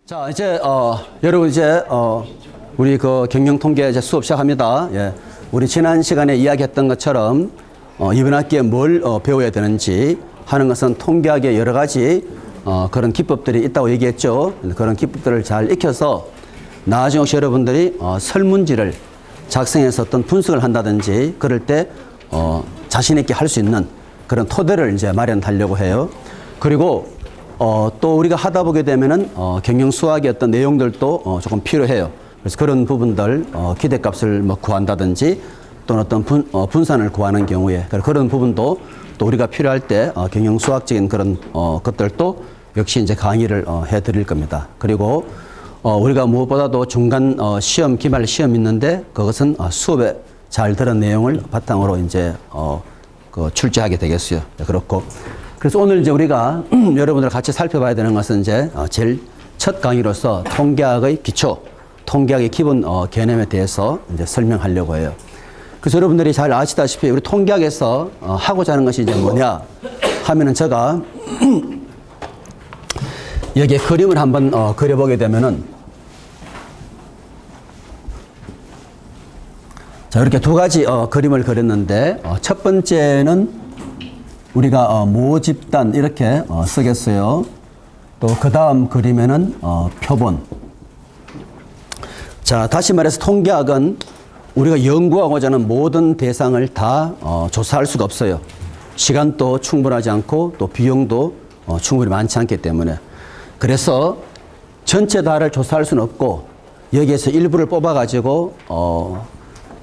자, 이제, 여러분, 이제, 우리 그 경영 통계 이제 수업 시작합니다. 예. 우리 지난 시간에 이야기했던 것처럼, 이번 학기에 뭘 배워야 되는지 하는 것은 통계학의 여러 가지, 그런 기법들이 있다고 얘기했죠. 그런 기법들을 잘 익혀서 나중에 혹시 여러분들이, 설문지를 작성해서 어떤 분석을 한다든지 그럴 때, 자신있게 할 수 있는 그런 토대를 이제 마련하려고 해요. 그리고 또 우리가 하다 보게 되면은 경영 수학의 어떤 내용들도 조금 필요해요. 그래서 그런 부분들 기대값을 뭐 구한다든지 또는 어떤 분산을 구하는 경우에 그런 부분도 또 우리가 필요할 때 경영 수학적인 그런 것들도 역시 이제 강의를 해 드릴 겁니다. 그리고 우리가 무엇보다도 중간 시험, 기말 시험 있는데 그것은 수업에 잘 들은 내용을 바탕으로 이제 출제하게 되겠어요. 그렇고. 그래서 오늘 이제 우리가 여러분들 같이 살펴봐야 되는 것은 이제 제일 첫 강의로서 통계학의 기초, 통계학의 기본 개념에 대해서 이제 설명하려고 해요. 그래서 여러분들이 잘 아시다시피 우리 통계학에서 하고자 하는 것이 이제 뭐냐 하면은 제가 여기에 그림을 한번 그려보게 되면은 자, 이렇게 두 가지 그림을 그렸는데 첫 번째는 우리가 모집단 이렇게 쓰겠어요. 또 그 다음 그림에는 표본. 자, 다시 말해서 통계학은 우리가 연구하고자 하는 모든 대상을 다 조사할 수가 없어요. 시간도 충분하지 않고 또 비용도 충분히 많지 않기 때문에. 그래서 전체 다를 조사할 수는 없고 여기에서 일부를 뽑아가지고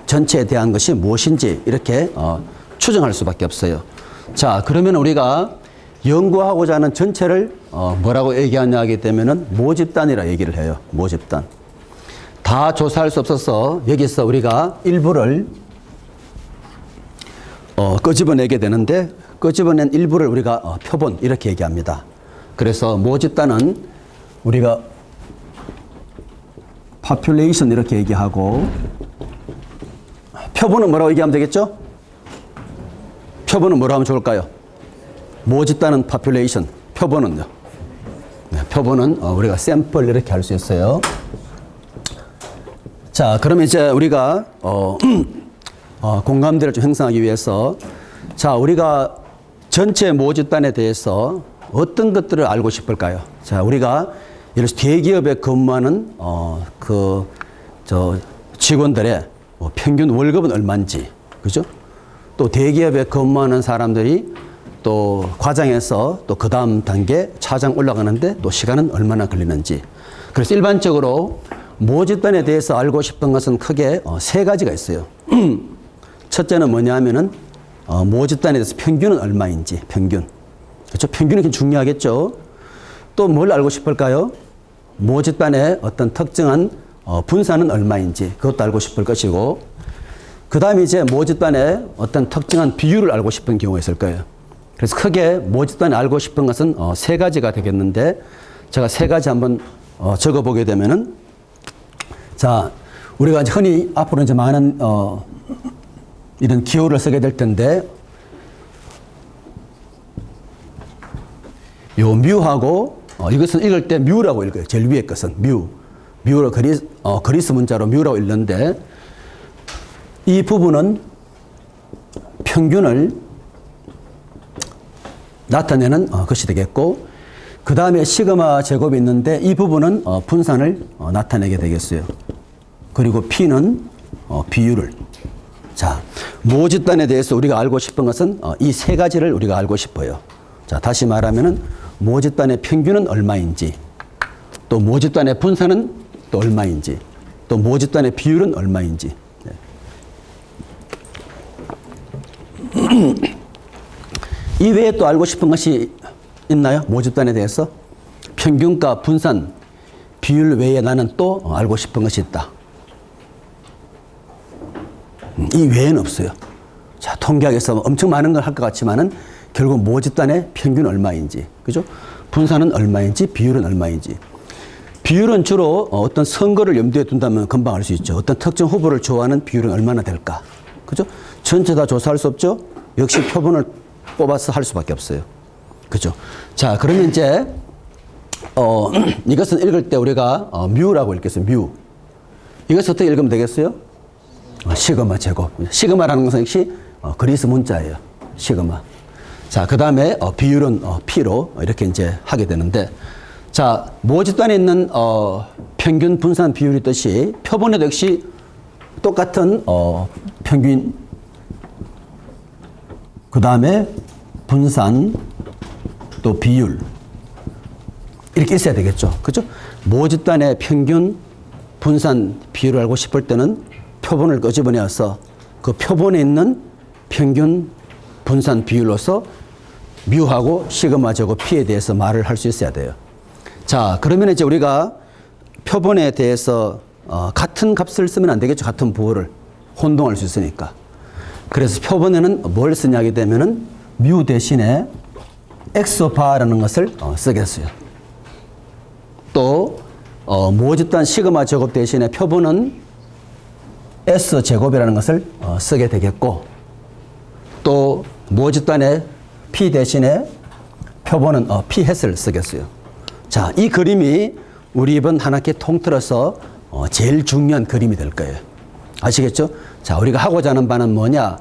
전체에 대한 것이 무엇인지 이렇게 추정할 수밖에 없어요. 자, 그러면 우리가 연구하고자 하는 전체를 뭐라고 얘기하냐 하게 되면은 모집단이라 얘기를 해요. 모집단. 다 조사할 수 없어서 여기서 우리가 일부를 끄집어내게 되는데 끄집어낸 일부를 우리가 표본 이렇게 얘기합니다. 그래서 모집단은 우리가 population 이렇게 얘기하고 표본은 뭐라고 얘기하면 되겠죠? 표본은 뭐라고 하면 좋을까요? 모집단은 population, 표본은요. 네, 표본은 우리가 샘플 이렇게 할 수 있어요. 자, 그러면 이제 우리가 공감대를 좀 형성하기 위해서 자, 우리가 전체 모집단에 대해서 어떤 것들을 알고 싶을까요? 자, 우리가 예를 들어서 대기업에 근무하는 직원들의 평균 월급은 얼마인지, 그죠? 또 대기업에 근무하는 사람들이 또 과장에서 또 그 다음 단계 차장 올라가는데 또 시간은 얼마나 걸리는지. 그래서 일반적으로 모집단에 대해서 알고 싶은 것은 크게 세 가지가 있어요. 첫째는 뭐냐 하면은 모집단에 대해서 평균은 얼마인지, 평균. 그렇죠? 평균이 중요하겠죠. 또 뭘 알고 싶을까요? 모집단의 어떤 특정한 분산은 얼마인지 그것도 알고 싶을 것이고 그 다음에 이제 모집단의 어떤 특정한 비율을 알고 싶은 경우가 있을 거예요. 그래서 크게 모집단이 알고 싶은 것은 세 가지가 되겠는데 제가 세 가지 한번 적어보게 되면은 자, 우리가 이제 흔히 앞으로 이제 많은 이런 기호를 쓰게 될 텐데 요 뮤하고 이것은 읽을 때 뮤라고 읽어요. 제일 위에 것은 뮤. 뮤로 그리스 문자로 뮤라고 읽는데 이 부분은 평균을 나타내는 것이 되겠고 그 다음에 시그마 제곱이 있는데 이 부분은 분산을 나타내게 되겠어요. 그리고 P는 비율을. 자, 모집단에 대해서 우리가 알고 싶은 것은 이 세 가지를 우리가 알고 싶어요. 자, 다시 말하면은 모집단의 평균은 얼마인지 또 모집단의 분산은 또 얼마인지 또 모집단의 비율은 얼마인지 이 외에 또 알고 싶은 것이 있나요? 모집단에 대해서? 평균과 분산, 비율 외에 나는 또 알고 싶은 것이 있다. 이 외에는 없어요. 자, 통계학에서 엄청 많은 걸 할 것 같지만은 결국 모집단의 평균 얼마인지, 그죠? 분산은 얼마인지, 비율은 얼마인지. 비율은 주로 어떤 선거를 염두에 둔다면 금방 알 수 있죠. 어떤 특정 후보를 좋아하는 비율은 얼마나 될까? 그죠? 전체 다 조사할 수 없죠? 역시 표본을 뽑아서 할 수밖에 없어요. 그죠? 자, 그러면 이제 이것은 읽을 때 우리가 뮤라고 읽겠어요. 뮤. 이것을 어떻게 읽으면 되겠어요? 시그마 제곱. 시그마라는 것은 역시 그리스 문자예요. 시그마. 자, 그 다음에 비율은 P로 이렇게 이제 하게 되는데, 자, 모집단에 있는 평균 분산 비율이 있듯이 표본에도 역시 똑같은 평균, 그 다음에 분산, 또 비율 이렇게 있어야 되겠죠. 그죠? 모집단의 평균 분산 비율을 알고 싶을 때는 표본을 끄집어내어서 그 표본에 있는 평균 분산 비율로서 뮤하고 시그마 제곱 P에 대해서 말을 할 수 있어야 돼요. 자, 그러면 이제 우리가 표본에 대해서 같은 값을 쓰면 안 되겠죠. 같은 부호를 혼동할 수 있으니까. 그래서 표본에는 뭘 쓰냐 하게 되면은 뮤 대신에 엑소바라는 것을 쓰겠어요. 또 모집단 시그마 제곱 대신에 표본은 S 제곱이라는 것을 쓰게 되겠고, 또 모집단의 P 대신에 표본은 P 햇을 쓰겠어요. 자, 이 그림이 우리 이번 한 학기 통틀어서 제일 중요한 그림이 될 거예요. 아시겠죠? 자, 우리가 하고자 하는 바는 뭐냐?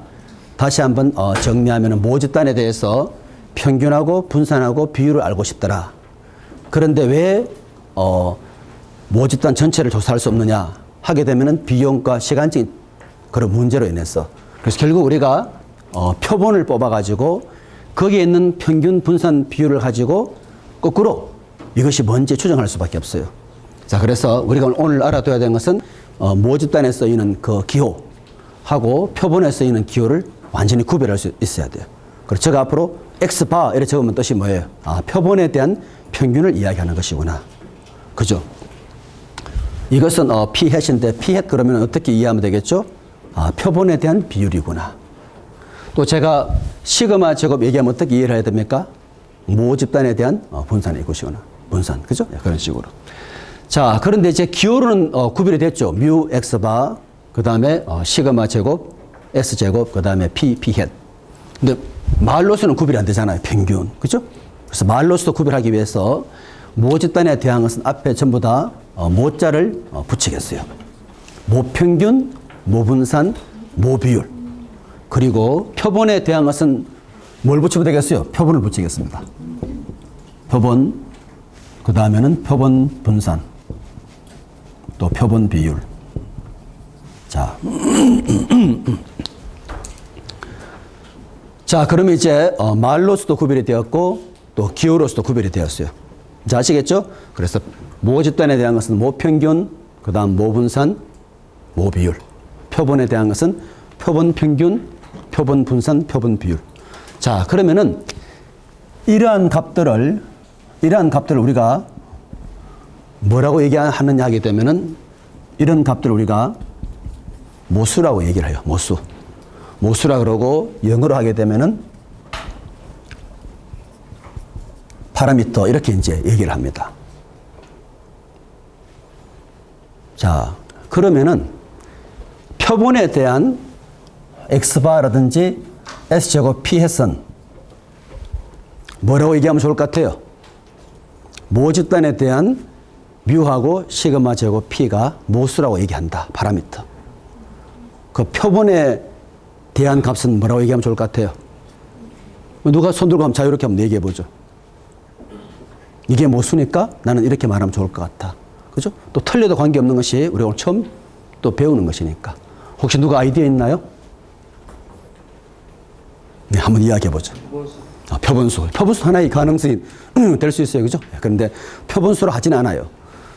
다시 한번 정리하면 모집단에 대해서 평균하고 분산하고 비율을 알고 싶더라. 그런데 왜 모집단 전체를 조사할 수 없느냐 하게 되면은 비용과 시간적인 그런 문제로 인해서. 그래서 결국 우리가 표본을 뽑아가지고 거기에 있는 평균 분산 비율을 가지고 거꾸로 이것이 뭔지 추정할 수밖에 없어요. 자, 그래서 우리가 오늘 알아둬야 되는 것은 모집단에 쓰이는 그 기호하고 표본에 쓰이는 기호를 완전히 구별할 수 있어야 돼요. 그래서 제가 앞으로 X바 이렇게 적으면 뜻이 뭐예요? 표본에 대한 평균을 이야기하는 것이구나. 그죠? 이것은 P 햇인데 P 햇 그러면 어떻게 이해하면 되겠죠? 표본에 대한 비율이구나. 또 제가 시그마 제곱 얘기하면 어떻게 이해를 해야 됩니까? 모집단에 대한 분산의 것이구나. 분산. 그죠? 그런 식으로. 자, 그런데 이제 기호로는 구별이 됐죠. 뮤 X바, 그 다음에 시그마 제곱, S 제곱, 그 다음에 P 햇. 근데 말로서는 구별이 안 되잖아요. 평균. 그죠? 그래서 말로서도 구별하기 위해서 모집단에 대한 것은 앞에 전부 다 모자를 붙이겠어요. 모평균, 모분산, 모비율. 그리고 표본에 대한 것은 뭘 붙이면 되겠어요? 표본을 붙이겠습니다. 표본, 그 다음에는 표본 분산, 또 표본 비율. 자. 자, 그러면 이제 말로서도 구별이 되었고 또 기호로서도 구별이 되었어요. 자, 아시겠죠? 그래서 모집단에 대한 것은 모평균, 그 다음 모분산, 모비율. 표본에 대한 것은 표본 평균, 표본 분산, 표본 비율. 자, 그러면은 이러한 값들을 우리가 뭐라고 얘기하느냐 하게 되면은 이런 값들을 우리가 모수라고 얘기를 해요. 모수. 모수라 그러고 영어로 하게 되면은 파라미터 이렇게 이제 얘기를 합니다. 자, 그러면은 표본에 대한 X바라든지 S제곱 P 햇은 뭐라고 얘기하면 좋을 것 같아요? 모집단에 대한 뮤하고 시그마 제곱 P가 모수라고 얘기한다. 파라미터. 그 표본에 대한 값은 뭐라고 얘기하면 좋을 것 같아요? 누가 손 들고 한번 자유롭게 한번 얘기해 보죠. 이게 모수니까 나는 이렇게 말하면 좋을 것 같아. 그죠? 또 틀려도 관계없는 것이 우리가 오늘 처음 또 배우는 것이니까. 혹시 누가 아이디어 있나요? 네, 한번 이야기해 보죠. 표본수. 표본수 하나의 가능성이 될 수 있어요. 그죠? 그런데 표본수로 하진 않아요.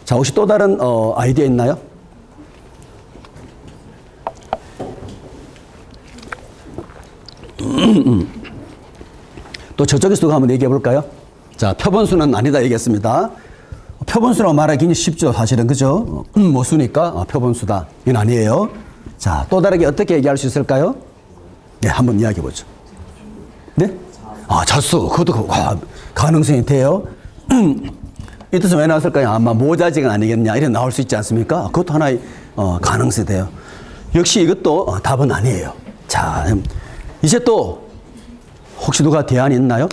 자, 혹시 또 다른 아이디어 있나요? 또 저쪽에서 누가 한번 얘기해 볼까요? 자, 표본수는 아니다 얘기했습니다. 표본수라고 말하기 굉장히 쉽죠. 사실은. 그죠? 모수니까 표본수다. 이건 아니에요. 자, 또 다르게 어떻게 얘기할 수 있을까요? 네, 한번 이야기해 보죠. 네? 자수. 그것도 가능성이 돼요. 이 뜻은 왜 나왔을까요? 아마 모자지가 아니겠냐. 이래 나올 수 있지 않습니까? 그것도 하나의 가능성이 돼요. 역시 이것도 답은 아니에요. 자, 이제 또 혹시 누가 대안이 있나요?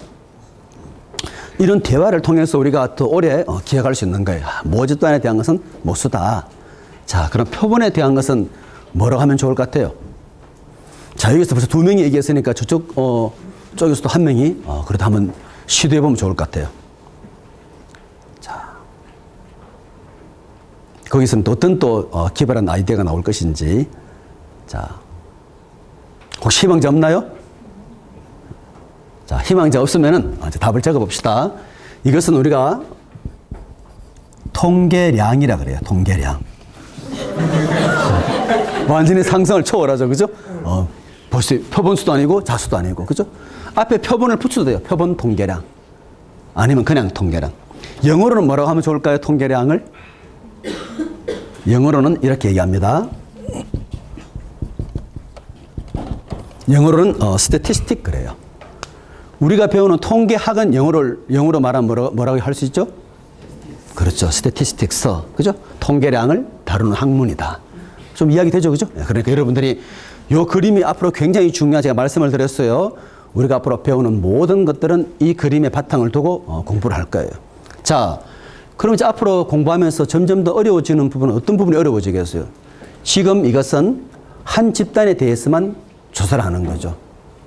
이런 대화를 통해서 우리가 더 오래 기억할 수 있는 거예요. 모집단에 대한 것은 모수다. 자, 그럼 표본에 대한 것은 뭐라고 하면 좋을 것 같아요? 자, 여기서 벌써 2명이 얘기했으니까 저쪽 쪽에서도 1명이 그래도 한번 시도해 보면 좋을 것 같아요. 자, 거기서는 어떤 또 기발한 아이디어가 나올 것인지. 자, 혹시 희망자 없나요? 자, 희망자 없으면은 이제 답을 적어 봅시다. 이것은 우리가 통계량이라 그래요. 통계량. 완전히 상상을 초월하죠. 그죠? 벌써 표본수도 아니고 자수도 아니고. 그죠? 앞에 표본을 붙여도 돼요. 표본 통계량. 아니면 그냥 통계량. 영어로는 뭐라고 하면 좋을까요? 통계량을? 영어로는 이렇게 얘기합니다. 영어로는 statistic 그래요. 우리가 배우는 통계학은 영어로 말하면 뭐라고 할 수 있죠? 그렇죠. statistics. 그죠? 통계량을 다루는 학문이다. 좀 이야기 되죠? 그죠? 그러니까 여러분들이 이 그림이 앞으로 굉장히 중요한 제가 말씀을 드렸어요. 우리가 앞으로 배우는 모든 것들은 이 그림의 바탕을 두고 공부를 할 거예요. 자, 그럼 이제 앞으로 공부하면서 점점 더 어려워지는 부분은 어떤 부분이 어려워지겠어요? 지금 이것은 한 집단에 대해서만 조사를 하는 거죠.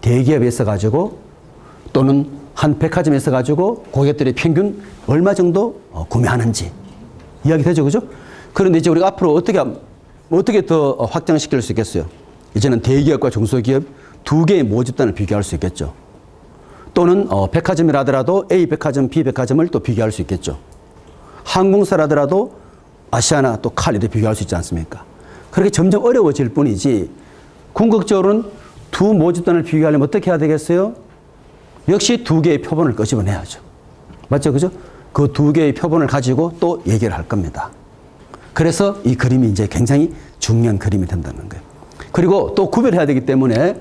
대기업에 있어가지고 또는 한 백화점에 있어가지고 고객들이 평균 얼마 정도 구매하는지 이야기 되죠, 그죠? 그런데 이제 우리가 앞으로 어떻게 더 확장시킬 수 있겠어요? 이제는 대기업과 중소기업 2개의 모집단을 비교할 수 있겠죠. 또는 백화점이라 하더라도 A 백화점, B 백화점을 또 비교할 수 있겠죠. 항공사라더라도 아시아나 또 칼 이렇게 비교할 수 있지 않습니까? 그렇게 점점 어려워질 뿐이지 궁극적으로는 2 모집단을 비교하려면 어떻게 해야 되겠어요? 역시 2개의 표본을 끄집어내야죠. 맞죠? 그죠? 그 2개의 표본을 가지고 또 얘기를 할 겁니다. 그래서 이 그림이 이제 굉장히 중요한 그림이 된다는 거예요. 그리고 또 구별해야 되기 때문에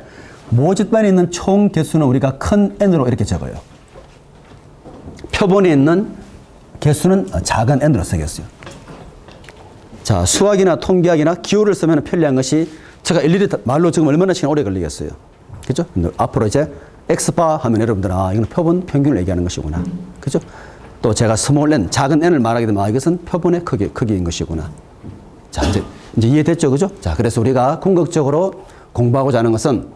모집단에 있는 총 개수는 우리가 큰 N으로 이렇게 적어요. 표본에 있는 개수는 작은 N으로 쓰겠어요. 자, 수학이나 통계학이나 기호를 쓰면 편리한 것이 제가 일일이 말로 지금 얼마나 시간 오래 걸리겠어요. 그죠? 앞으로 이제 X바 하면 여러분들, 이건 표본 평균을 얘기하는 것이구나. 그죠? 또 제가 스몰 n, 작은 n을 말하게 되면, 이것은 표본의 크기인 것이구나. 자, 이제 이해됐죠? 그죠? 자, 그래서 우리가 궁극적으로 공부하고자 하는 것은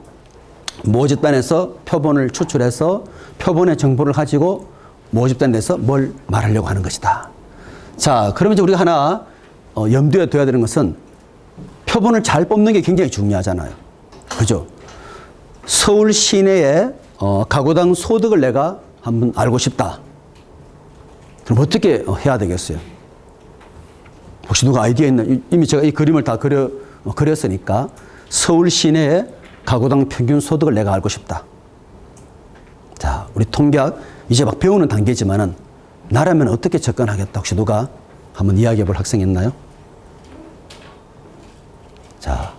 모집단에서 표본을 추출해서 표본의 정보를 가지고 모집단에서 뭘 말하려고 하는 것이다. 자, 그러면 이제 우리가 하나 염두에 둬야 되는 것은 표본을 잘 뽑는 게 굉장히 중요하잖아요. 그죠? 서울 시내의 가구당 소득을 내가 한번 알고 싶다. 그럼 어떻게 해야 되겠어요? 혹시 누가 아이디어 있나? 이미 제가 이 그림을 다 그렸으니까 서울 시내의 가구당 평균 소득을 내가 알고 싶다. 자, 우리 통계학 이제 막 배우는 단계지만은 나라면 어떻게 접근하겠다. 혹시 누가 한번 이야기해 볼 학생 있나요? 자,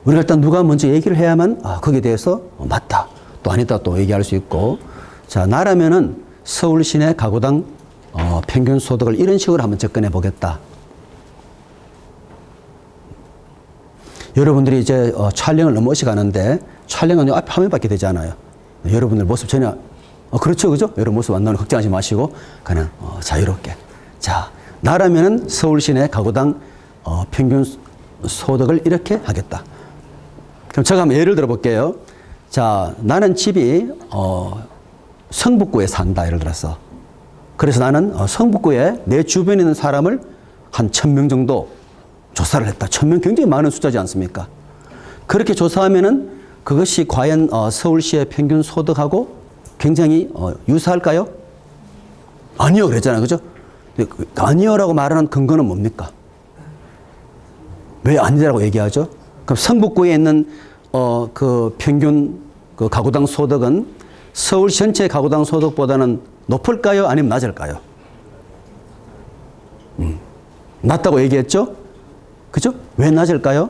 우리가 일단 누가 먼저 얘기를 해야만 거기에 대해서 맞다, 또 아니다 또 얘기할 수 있고. 자, 나라면은 서울 시내 가구당 평균 소득을 이런 식으로 한번 접근해 보겠다. 여러분들이 이제 촬영을 너무 어시 가는데 촬영은 앞에 화면밖에 되지 않아요. 여러분들 모습 전혀 그렇죠, 그죠? 여러분 모습 안 나오는 걱정하지 마시고 그냥 자유롭게. 자, 나라면은 서울 시내 가구당 평균 소득을 이렇게 하겠다. 그럼 제가 한번 예를 들어 볼게요. 자, 나는 집이 성북구에 산다, 예를 들어서. 그래서 나는 성북구에 내 주변에 있는 사람을 한 1000명 정도 조사를 했다. 1000명 굉장히 많은 숫자지 않습니까? 그렇게 조사하면은 그것이 과연 서울시의 평균 소득하고 굉장히 유사할까요? 아니요, 그랬잖아요. 그죠? 아니요라고 말하는 근거는 뭡니까? 왜 아니라고 얘기하죠? 그럼 성북구에 있는 그 평균 그 가구당 소득은 서울 전체 가구당 소득보다는 높을까요? 아니면 낮을까요? 낮다고 얘기했죠? 그죠? 왜 낮을까요?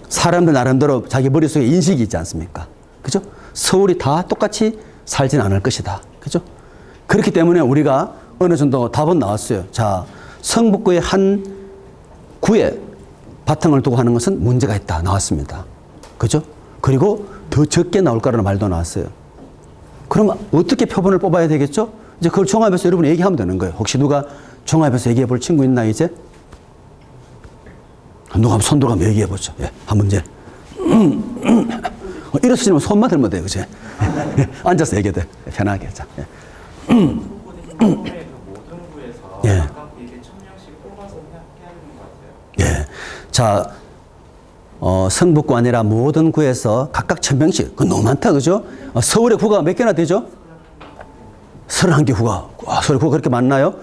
사람들 나름대로 자기 머릿속에 인식이 있지 않습니까? 그죠? 서울이 다 똑같이 살지는 않을 것이다. 그죠? 그렇기 때문에 우리가 어느 정도 답은 나왔어요. 자, 성북구의 한 구에 바탕을 두고 하는 것은 문제가 있다. 나왔습니다. 그죠? 그리고 더 적게 나올 거라는 말도 나왔어요. 그럼 어떻게 표본을 뽑아야 되겠죠? 이제 그걸 종합해서 여러분이 얘기하면 되는 거예요. 혹시 누가 종합해서 얘기해 볼 친구 있나, 이제? 누가 한번 손 들어가면 얘기해 보죠. 예, 한 문제. 일어서시면 손만 들면 돼요, 그치? 앉아서 얘기해 돼. 편하게. 자, 예. 예. 예. 자, 성북구 아니라 모든 구에서 각각 1000명씩. 그건 너무 많다, 그죠? 서울에 구가 몇 개나 되죠? 31개 구가. 와, 서울에 구가 그렇게 많나요?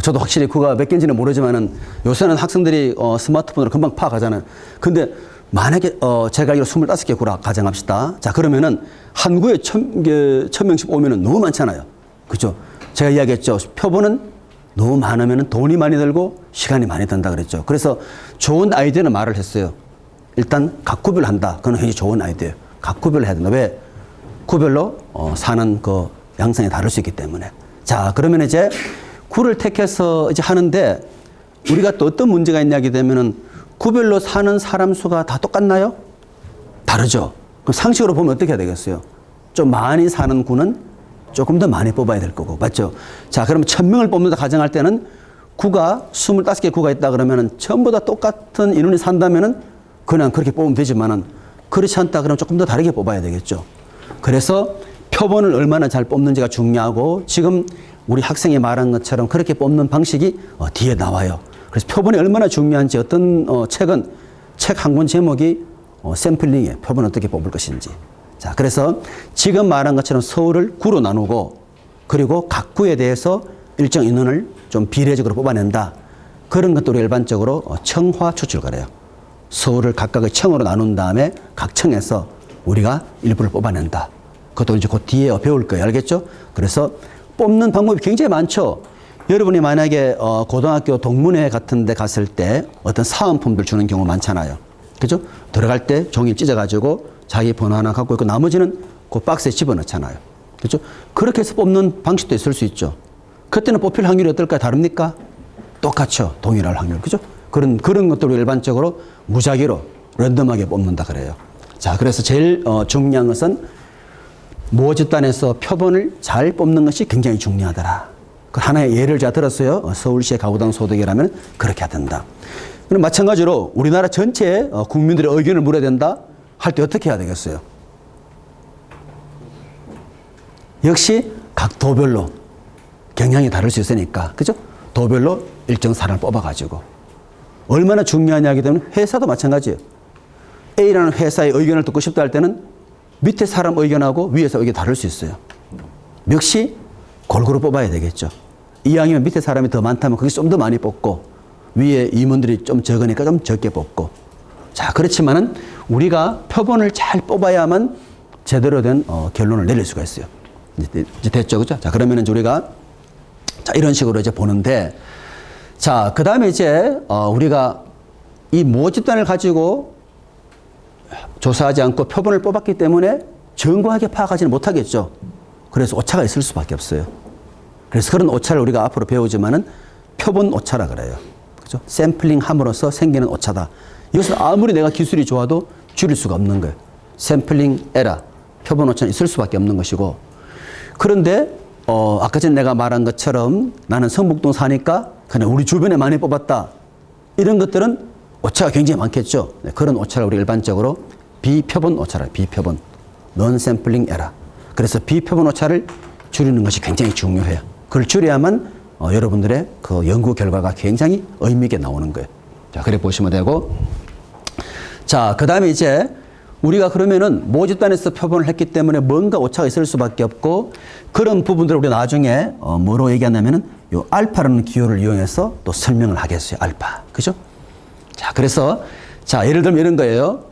저도 확실히 구가 몇 개인지는 모르지만은 요새는 학생들이 스마트폰으로 금방 파악하잖아요. 근데 만약에 제가 알기로 25개 구라 가정합시다. 자, 그러면은 한 구에 1000명씩 오면은 너무 많잖아요. 그죠? 제가 이야기했죠. 표본은 너무 많으면은 돈이 많이 들고 시간이 많이 든다 그랬죠. 그래서 좋은 아이디어는 말을 했어요. 일단 각 구별한다. 그건 굉장히 좋은 아이디어예요. 각 구별을 해야 된다. 왜? 구별로 사는 그 양상이 다를 수 있기 때문에. 자, 그러면 이제 구를 택해서 이제 하는데 우리가 또 어떤 문제가 있냐게 되면은 구별로 사는 사람 수가 다 똑같나요? 다르죠. 그럼 상식으로 보면 어떻게 해야 되겠어요? 좀 많이 사는 구는 조금 더 많이 뽑아야 될 거고. 맞죠? 자, 그러면 1000명을 뽑는다 가정할 때는 구가 25개 구가 있다 그러면은 전부 다 똑같은 인원이 산다면은 그냥 그렇게 뽑으면 되지만은 그렇지 않다 그러면 조금 더 다르게 뽑아야 되겠죠. 그래서 표본을 얼마나 잘 뽑는지가 중요하고 지금 우리 학생이 말한 것처럼 그렇게 뽑는 방식이 뒤에 나와요. 그래서 표본이 얼마나 중요한지 어떤 책은 책 한 권 제목이 샘플링이에요. 표본 어떻게 뽑을 것인지. 자, 그래서 지금 말한 것처럼 서울을 구로 나누고 그리고 각 구에 대해서 일정 인원을 좀 비례적으로 뽑아낸다. 그런 것들을 일반적으로 청화 추출가래요. 서울을 각각의 청으로 나눈 다음에 각 청에서 우리가 일부를 뽑아낸다. 그것도 이제 그 뒤에 배울 거예요. 알겠죠? 그래서 뽑는 방법이 굉장히 많죠. 여러분이 만약에 고등학교 동문회 같은 데 갔을 때 어떤 사은품들 주는 경우 많잖아요. 그죠? 들어갈 때 종이를 찢어가지고 자기 번호 하나 갖고 있고 나머지는 그 박스에 집어넣잖아요. 그죠? 그렇게 해서 뽑는 방식도 있을 수 있죠. 그때는 뽑힐 확률이 어떨까요? 다릅니까? 똑같죠. 동일할 확률. 그죠? 그런 것들을 일반적으로 무작위로 랜덤하게 뽑는다 그래요. 자, 그래서 제일 중요한 것은 모집단에서 표본을 잘 뽑는 것이 굉장히 중요하더라. 그 하나의 예를 제가 들었어요. 서울시의 가구당 소득이라면 그렇게 해야 된다. 그럼 마찬가지로 우리나라 전체 국민들의 의견을 물어야 된다 할 때 어떻게 해야 되겠어요? 역시 각 도별로 경향이 다를 수 있으니까, 그죠? 도별로 일정 사람을 뽑아가지고 얼마나 중요하냐게 되면 회사도 마찬가지예요. A라는 회사의 의견을 듣고 싶다 할 때는 밑에 사람 의견하고 위에서 의견이 다를 수 있어요. 역시 골고루 뽑아야 되겠죠. 이왕이면 밑에 사람이 더 많다면 거기서 좀 더 많이 뽑고 위에 임원들이 좀 적으니까 좀 적게 뽑고. 자, 그렇지만은 우리가 표본을 잘 뽑아야만 제대로 된 결론을 내릴 수가 있어요. 이제 됐죠, 그죠? 자, 그러면은 우리가 자, 이런 식으로 이제 보는데, 자, 그 다음에 이제 우리가 이 모집단을 가지고 조사하지 않고 표본을 뽑았기 때문에 정교하게 파악하지는 못하겠죠. 그래서 오차가 있을 수밖에 없어요. 그래서 그런 오차를 우리가 앞으로 배우지만은 표본 오차라 그래요. 그죠? 샘플링 함으로써 생기는 오차다. 이것은 아무리 내가 기술이 좋아도 줄일 수가 없는 거예요. 샘플링 에러, 표본 오차는 있을 수밖에 없는 것이고. 그런데 아까 전에 내가 말한 것처럼 나는 성북동 사니까 그냥 우리 주변에 많이 뽑았다. 이런 것들은 오차가 굉장히 많겠죠. 네, 그런 오차를 우리 일반적으로 비표본 오차라, 비표본. non-sampling error. 그래서 비표본 오차를 줄이는 것이 굉장히 중요해요. 그걸 줄여야만 여러분들의 그 연구 결과가 굉장히 의미 있게 나오는 거예요. 자, 그래 보시면 되고. 자, 그 다음에 이제 우리가 그러면은 모집단에서 표본을 했기 때문에 뭔가 오차가 있을 수밖에 없고 그런 부분들을 우리가 나중에 뭐로 얘기하냐면은 요 알파라는 기호를 이용해서 또 설명을 하겠어요. 알파. 그죠? 자, 그래서 자, 예를 들면 이런 거예요.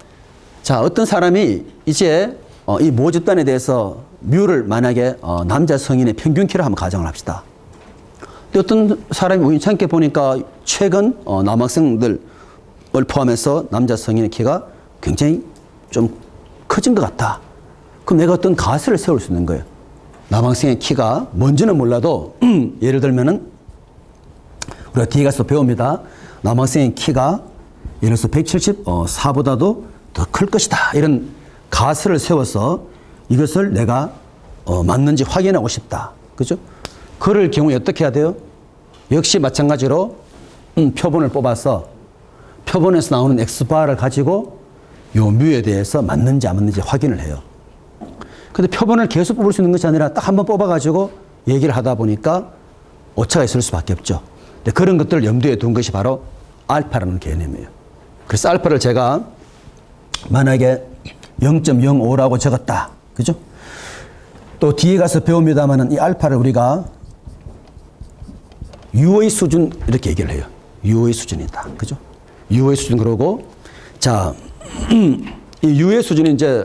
자, 어떤 사람이 이제 이 모집단에 대해서 뮤를 만약에 남자 성인의 평균 키로 한번 가정을 합시다. 근데 어떤 사람이 우연찮게 보니까 최근 남학생들을 포함해서 남자 성인의 키가 굉장히 좀 커진 것 같다. 그럼 내가 어떤 가설을 세울 수 있는 거예요. 남학생의 키가 뭔지는 몰라도 예를 들면은 우리가 뒤에 가서 배웁니다. 남학생의 키가 예를 들어서 174보다도 더 클 것이다. 이런 가설을 세워서 이것을 내가 맞는지 확인하고 싶다. 그죠? 그럴 경우에 어떻게 해야 돼요? 역시 마찬가지로 표본을 뽑아서 표본에서 나오는 X바를 가지고 요 뮤에 대해서 맞는지 안 맞는지 확인을 해요. 근데 표본을 계속 뽑을 수 있는 것이 아니라 딱 한번 뽑아가지고 얘기를 하다 보니까 오차가 있을 수밖에 없죠. 근데 그런 것들을 염두에 둔 것이 바로 알파라는 개념이에요. 그래서 알파를 제가 만약에 0.05라고 적었다. 그죠? 또 뒤에 가서 배웁니다만은 이 알파를 우리가 U의 수준 이렇게 얘기를 해요. U의 수준이다. 그죠? U의 수준 그러고 자, 이 U의 수준이 이제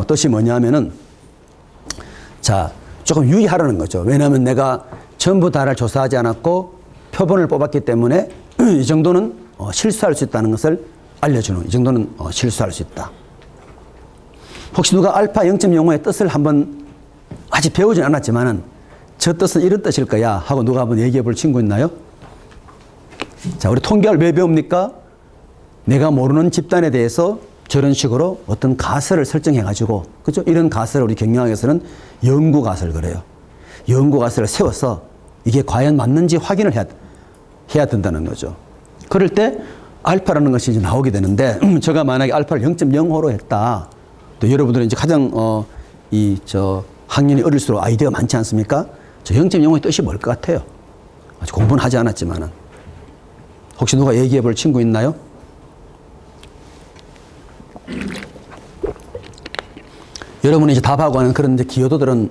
뜻이 뭐냐면은 자, 조금 유의하라는 거죠. 왜냐하면 내가 전부 다를 조사하지 않았고 표본을 뽑았기 때문에 이 정도는 실수할 수 있다는 것을 알려주는, 이 정도는 실수할 수 있다. 혹시 누가 알파 0.05의 뜻을 한번 아직 배우진 않았지만은 저 뜻은 이런 뜻일 거야 하고 누가 한번 얘기해 볼 친구 있나요? 자, 우리 통계를 왜 배웁니까? 내가 모르는 집단에 대해서 저런 식으로 어떤 가설을 설정해 가지고, 그죠? 이런 가설을 우리 경영학에서는 연구 가설 그래요. 연구 가설을 세워서 이게 과연 맞는지 확인을 해야 된다는 거죠. 그럴 때 알파라는 것이 이제 나오게 되는데, 제가 만약에 알파를 0.05로 했다. 또 여러분들은 이제 가장 학년이 어릴수록 아이디어가 많지 않습니까? 저 0.05의 뜻이 뭘 것 같아요? 아직 공부는 하지 않았지만은. 혹시 누가 얘기해 볼 친구 있나요? 여러분이 이제 답하고 하는 그런 이제 기여도들은,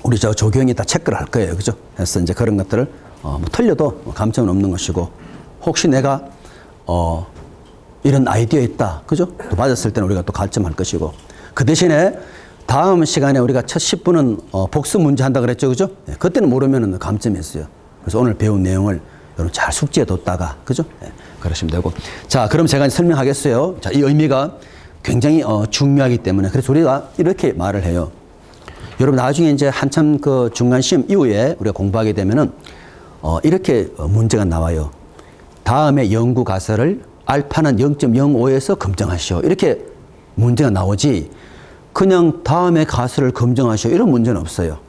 우리 조교형이 다 체크를 할 거예요. 그죠? 그래서 이제 그런 것들을, 뭐 틀려도 감점은 없는 것이고, 혹시 내가, 이런 아이디어 있다. 그죠? 또 맞았을 때는 우리가 또 가점할 것이고, 그 대신에 다음 시간에 우리가 첫 10분은 복습 문제 한다 그랬죠. 그죠? 네, 그때는 모르면은 감점이 있어요. 그래서 오늘 배운 내용을 여러분 잘 숙지해 뒀다가, 그죠? 네, 그러시면 되고. 자, 그럼 제가 이제 설명하겠어요. 자, 이 의미가 굉장히 중요하기 때문에 그래서 우리가 이렇게 말을 해요. 여러분 나중에 이제 한참 그 중간 시험 이후에 우리가 공부하게 되면은 이렇게 문제가 나와요. 다음에 연구 가설을 알파는 0.05에서 검증하시오. 이렇게 문제가 나오지 그냥 다음에 가설을 검증하시오. 이런 문제는 없어요.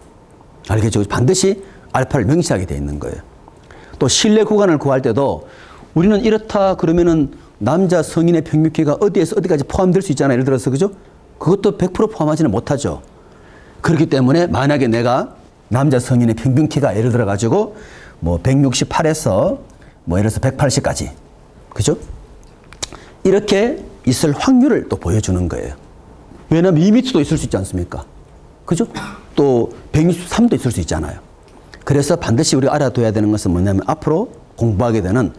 알겠죠? 반드시 알파를 명시하게 돼 있는 거예요. 또 신뢰 구간을 구할 때도 우리는 이렇다 그러면은 남자 성인의 평균 키가 어디에서 어디까지 포함될 수 있잖아요. 예를 들어서, 그죠? 그것도 100% 포함하지는 못하죠. 그렇기 때문에 만약에 내가 남자 성인의 평균 키가 예를 들어 가지고 뭐 168에서 뭐 예를 들어서 180까지. 그죠? 이렇게 있을 확률을 또 보여주는 거예요. 왜냐하면 2m도 있을 수 있지 않습니까? 그죠? 또 163도 있을 수 있잖아요. 그래서 반드시 우리가 알아둬야 되는 것은 뭐냐면 앞으로 공부하게 되는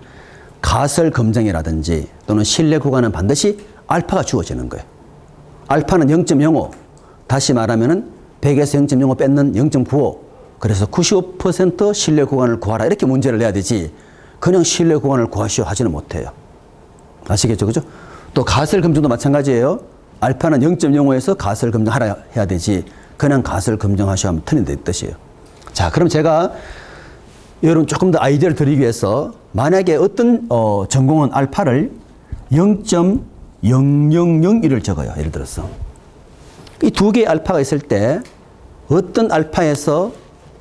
가설 검증이라든지 또는 신뢰 구간은 반드시 알파가 주어지는 거예요. 알파는 0.05. 다시 말하면은 100에서 0.05 뺏는 0.95. 그래서 95% 신뢰 구간을 구하라. 이렇게 문제를 내야 되지. 그냥 신뢰 구간을 구하시오 하지는 못해요. 아시겠죠? 그죠? 또 가설 검증도 마찬가지예요. 알파는 0.05에서 가설 검증하라 해야 되지. 그냥 가설 검증하시오 하면 틀린다 이 뜻이에요. 자, 그럼 제가 여러분 조금 더 아이디어를 드리기 위해서 만약에 어떤 전공은 알파를 0.0001을 적어요. 예를 들어서. 이 두 개의 알파가 있을 때 어떤 알파에서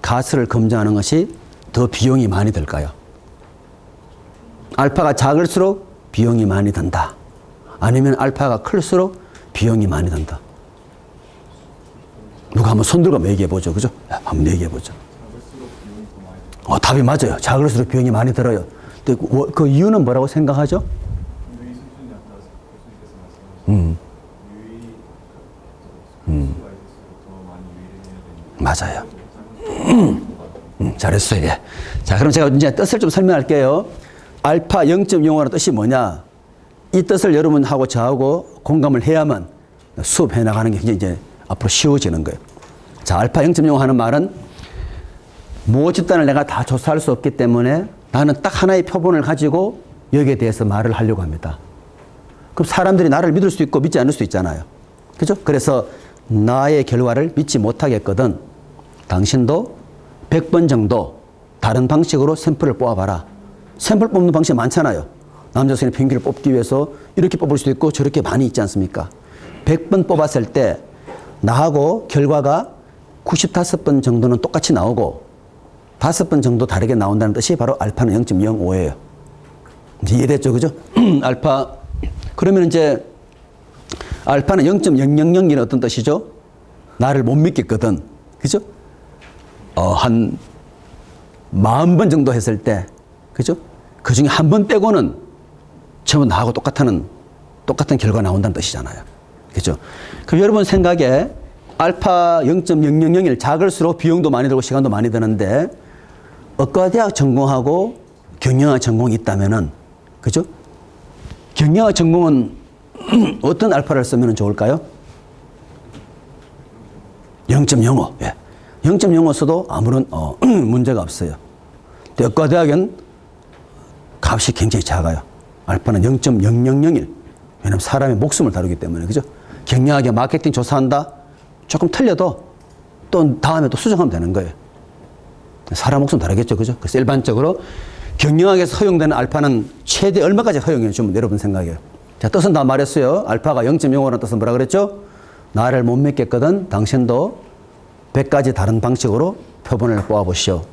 가설을 검증하는 것이 더 비용이 많이 들까요? 알파가 작을수록 비용이 많이 든다. 아니면 알파가 클수록 비용이 많이 든다. 누가 한번 손 들고 한번 얘기해 보죠. 그죠? 한번 얘기해 보죠. 답이 맞아요. 작을수록 비용이 많이 들어요. 근데 그 이유는 뭐라고 생각하죠? 맞아요. 잘했어요. 예. 자, 그럼 제가 이제 뜻을 좀 설명할게요. 알파 0.05라는 뜻이 뭐냐? 이 뜻을 여러분하고 저하고 공감을 해야만 수업해 나가는 게 굉장히 이제 앞으로 쉬워지는 거예요. 자, 알파 0.05 하는 말은 모 집단을 내가 다 조사할 수 없기 때문에 나는 딱 하나의 표본을 가지고 여기에 대해서 말을 하려고 합니다. 그럼 사람들이 나를 믿을 수 있고 믿지 않을 수 있잖아요. 그죠? 그래서 나의 결과를 믿지 못하겠거든 당신도 100번 정도 다른 방식으로 샘플을 뽑아봐라. 샘플 뽑는 방식이 많잖아요. 남자 성인의 평균을 뽑기 위해서 이렇게 뽑을 수도 있고 저렇게 많이 있지 않습니까? 100번 뽑았을 때 나하고 결과가 95번 정도는 똑같이 나오고 5번 정도 다르게 나온다는 뜻이 바로 알파는 0.05예요. 이제 이해됐죠? 그죠? 알파. 그러면 이제 알파는 0.000이 어떤 뜻이죠? 나를 못 믿겠거든. 그죠? 한 40번 정도 했을 때, 그죠? 그 중에 한 번 빼고는 전부 나하고 똑같은 결과 나온다는 뜻이잖아요. 그죠? 그럼 여러분 생각에 알파 0.0001 작을수록 비용도 많이 들고 시간도 많이 드는데 의과대학 전공하고 경영학 전공이 있다면은, 그죠? 경영학 전공은 어떤 알파를 쓰면 좋을까요? 0.05. 예. 0.05 써도 아무런 문제가 없어요. 근데 의과대학은 값이 굉장히 작아요. 알파는 0.0001. 왜냐하면 사람의 목숨을 다루기 때문에. 그죠? 경영학에 마케팅 조사한다? 조금 틀려도 또 다음에 또 수정하면 되는 거예요. 사람 목숨 다르겠죠. 그죠? 그래서 일반적으로 경영학에서 허용되는 알파는 최대 얼마까지 허용해 주면 여러분 생각해요. 자, 뜻은 다 말했어요. 알파가 0.05라는 뜻은 뭐라 그랬죠? 나를 못 믿겠거든 당신도 100가지 다른 방식으로 표본을 뽑아보시오.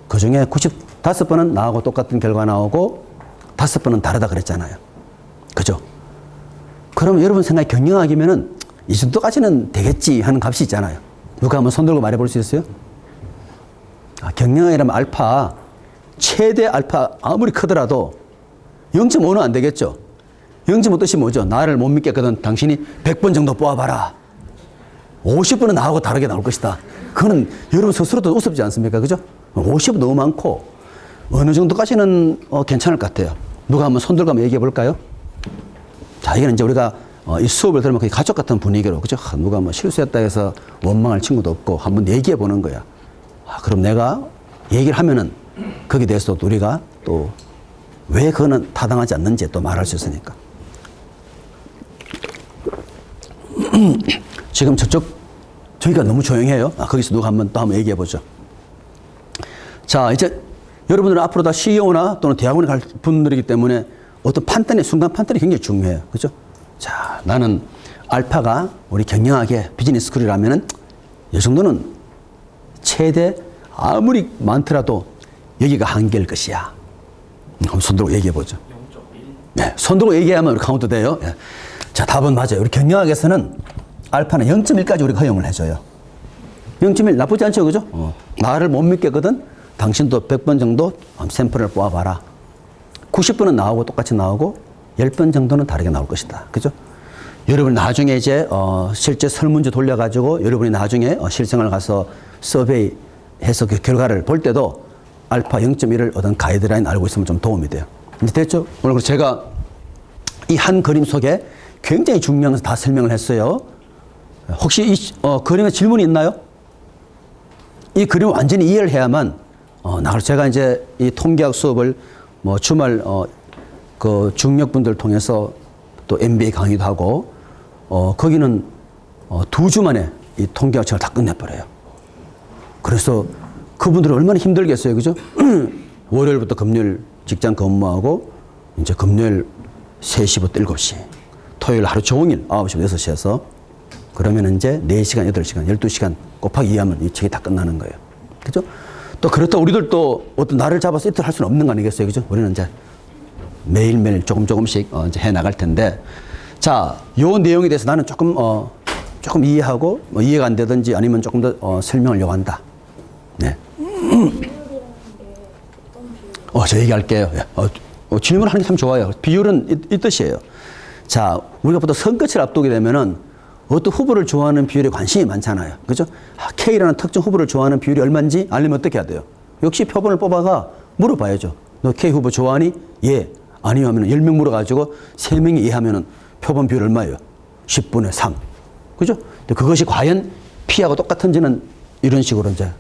그 중에 95번은 나하고 똑같은 결과 나오고 5번은 다르다 그랬잖아요. 그죠? 그럼 여러분 생각에 경영학이면은 이 정도까지는 되겠지 하는 값이 있잖아요. 누가 한번 손 들고 말해볼 수 있어요? 경영학이라면 알파, 최대 알파 아무리 크더라도 0.5는 안 되겠죠. 0.5 뜻이 뭐죠? 나를 못 믿겠거든 당신이 100번 정도 뽑아봐라. 50번은 나하고 다르게 나올 것이다. 그거는 여러분 스스로도 우습지 않습니까? 그죠? 50은 너무 많고 어느 정도까지는 괜찮을 것 같아요. 누가 한번 손 들고 한번 얘기해 볼까요? 자, 이거는 이제 우리가 이 수업을 들으면 거의 가족 같은 분위기로, 그죠? 누가 뭐 실수했다 해서 원망할 친구도 없고 한번 얘기해 보는 거야. 그럼 내가 얘기를 하면은 거기에 대해서도 우리가 또 왜 그거는 타당하지 않는지 또 말할 수 있으니까. 지금 저희가 너무 조용해요. 거기서 누가 한번 얘기해 보죠. 자, 이제 여러분들은 앞으로 다 CEO나 또는 대학원에 갈 분들이기 때문에 어떤 순간 판단이 굉장히 중요해요. 그죠? 자, 나는 알파가 우리 경영학의 비즈니스 스쿨이라면은 이 정도는 최대 아무리 많더라도 여기가 한계일 것이야. 한번 손들고 얘기해 보죠. 0.1. 네, 손들고 얘기하면 우리 카운트 돼요. 네. 자, 답은 맞아요. 우리 경영학에서는 알파는 0.1까지 우리가 허용을 해줘요. 0.1 나쁘지 않죠, 그죠? 나를 못 믿겠거든. 당신도 100번 정도 샘플을 뽑아봐라. 90번은 나오고 똑같이 나오고 10번 정도는 다르게 나올 것이다. 그죠? 여러분 나중에 이제 실제 설문지 돌려가지고 여러분이 나중에 실생활 가서 서베이 해서 그 결과를 볼 때도 알파 0.1을 어떤 가이드라인 알고 있으면 좀 도움이 돼요. 이제 됐죠? 오늘 제가 이 한 그림 속에 굉장히 중요한 것을 다 설명을 했어요. 혹시 이 그림에 질문이 있나요? 이 그림을 완전히 이해를 해야만 제가 이제 이 통계학 수업을 뭐 주말 그 중력분들 통해서 또 MBA 강의도 하고 거기는 2주 만에 이 통계학 책을 다 끝내버려요. 그래서 그분들은 얼마나 힘들겠어요, 그죠? 월요일부터 금요일 직장 근무하고 이제 금요일 3시부터 7시, 토요일 하루 종일 9시부터 6시에서 그러면 이제 4시간, 8시간, 12시간 곱하기 2하면 이 책이 다 끝나는 거예요. 그죠? 또 그렇다고 우리들도 어떤 날을 잡아서 이틀 할 수는 없는 거 아니겠어요? 그죠? 우리는 이제 매일매일 조금씩 이제 해 나갈 텐데. 자, 요 내용에 대해서 나는 조금 이해하고 이해가 안 되든지 아니면 조금 더 설명을 요구한다. 네. 저 얘기할게요. 질문하는 게 참 좋아요. 비율은 이 뜻이에요. 자, 우리가 보통 선거철 앞두게 되면은 어떤 후보를 좋아하는 비율에 관심이 많잖아요. 그죠? K라는 특정 후보를 좋아하는 비율이 얼마인지 알려면 어떻게 해야 돼요? 역시 표본을 뽑아가 물어봐야죠. 너 K 후보 좋아하니? 예. 아니요 하면 10명 물어가지고 3명이 예 하면은 표본 비율 얼마예요? 10분의 3. 그죠? 근데 그것이 과연 P하고 똑같은지는 이런 식으로 이제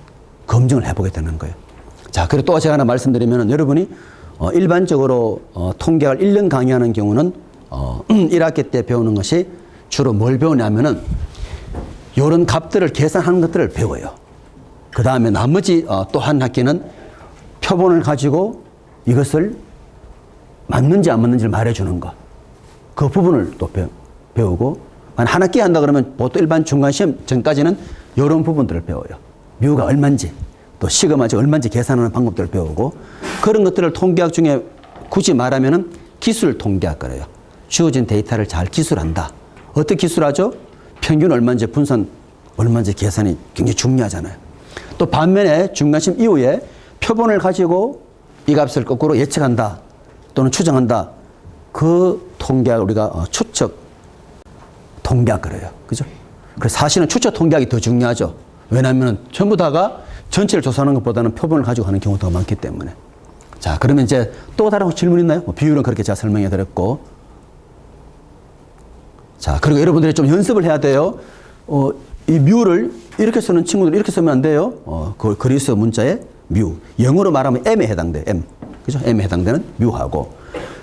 검증을 해보게 되는 거예요. 자, 그리고 또 제가 하나 말씀드리면은 여러분이 일반적으로 통계학을 1년 강의하는 경우는 1학기 때 배우는 것이 주로 뭘 배우냐면은 이런 값들을 계산하는 것들을 배워요. 그 다음에 나머지 또 한 학기는 표본을 가지고 이것을 맞는지 안 맞는지를 말해주는 거. 그 부분을 또 배우고 한 학기 한다 그러면 보통 일반 중간시험 전까지는 이런 부분들을 배워요. 뮤가 얼마인지, 또 시그마가 얼마인지 계산하는 방법들을 배우고, 그런 것들을 통계학 중에 굳이 말하면은 기술 통계학 그래요. 주어진 데이터를 잘 기술한다. 어떻게 기술하죠? 평균 얼마인지, 분산 얼마인지 계산이 굉장히 중요하잖아요. 또 반면에 중간시험 이후에 표본을 가지고 이 값을 거꾸로 예측한다 또는 추정한다. 그 통계학을 우리가 추측 통계학 그래요. 그죠? 그래서 사실은 추측 통계학이 더 중요하죠. 왜냐하면 전부 다가 전체를 조사하는 것보다는 표본을 가지고 하는 경우가 더 많기 때문에. 자, 그러면 이제 또 다른 질문 있나요? 비율은 그렇게 제가 설명해 드렸고. 자, 그리고 여러분들이 좀 연습을 해야 돼요. 이 뮤를 이렇게 쓰는 친구들 이렇게 쓰면 안 돼요. 그 그리스 문자의 뮤. 영어로 말하면 M에 해당돼요. M. 그죠? M에 해당되는 뮤하고.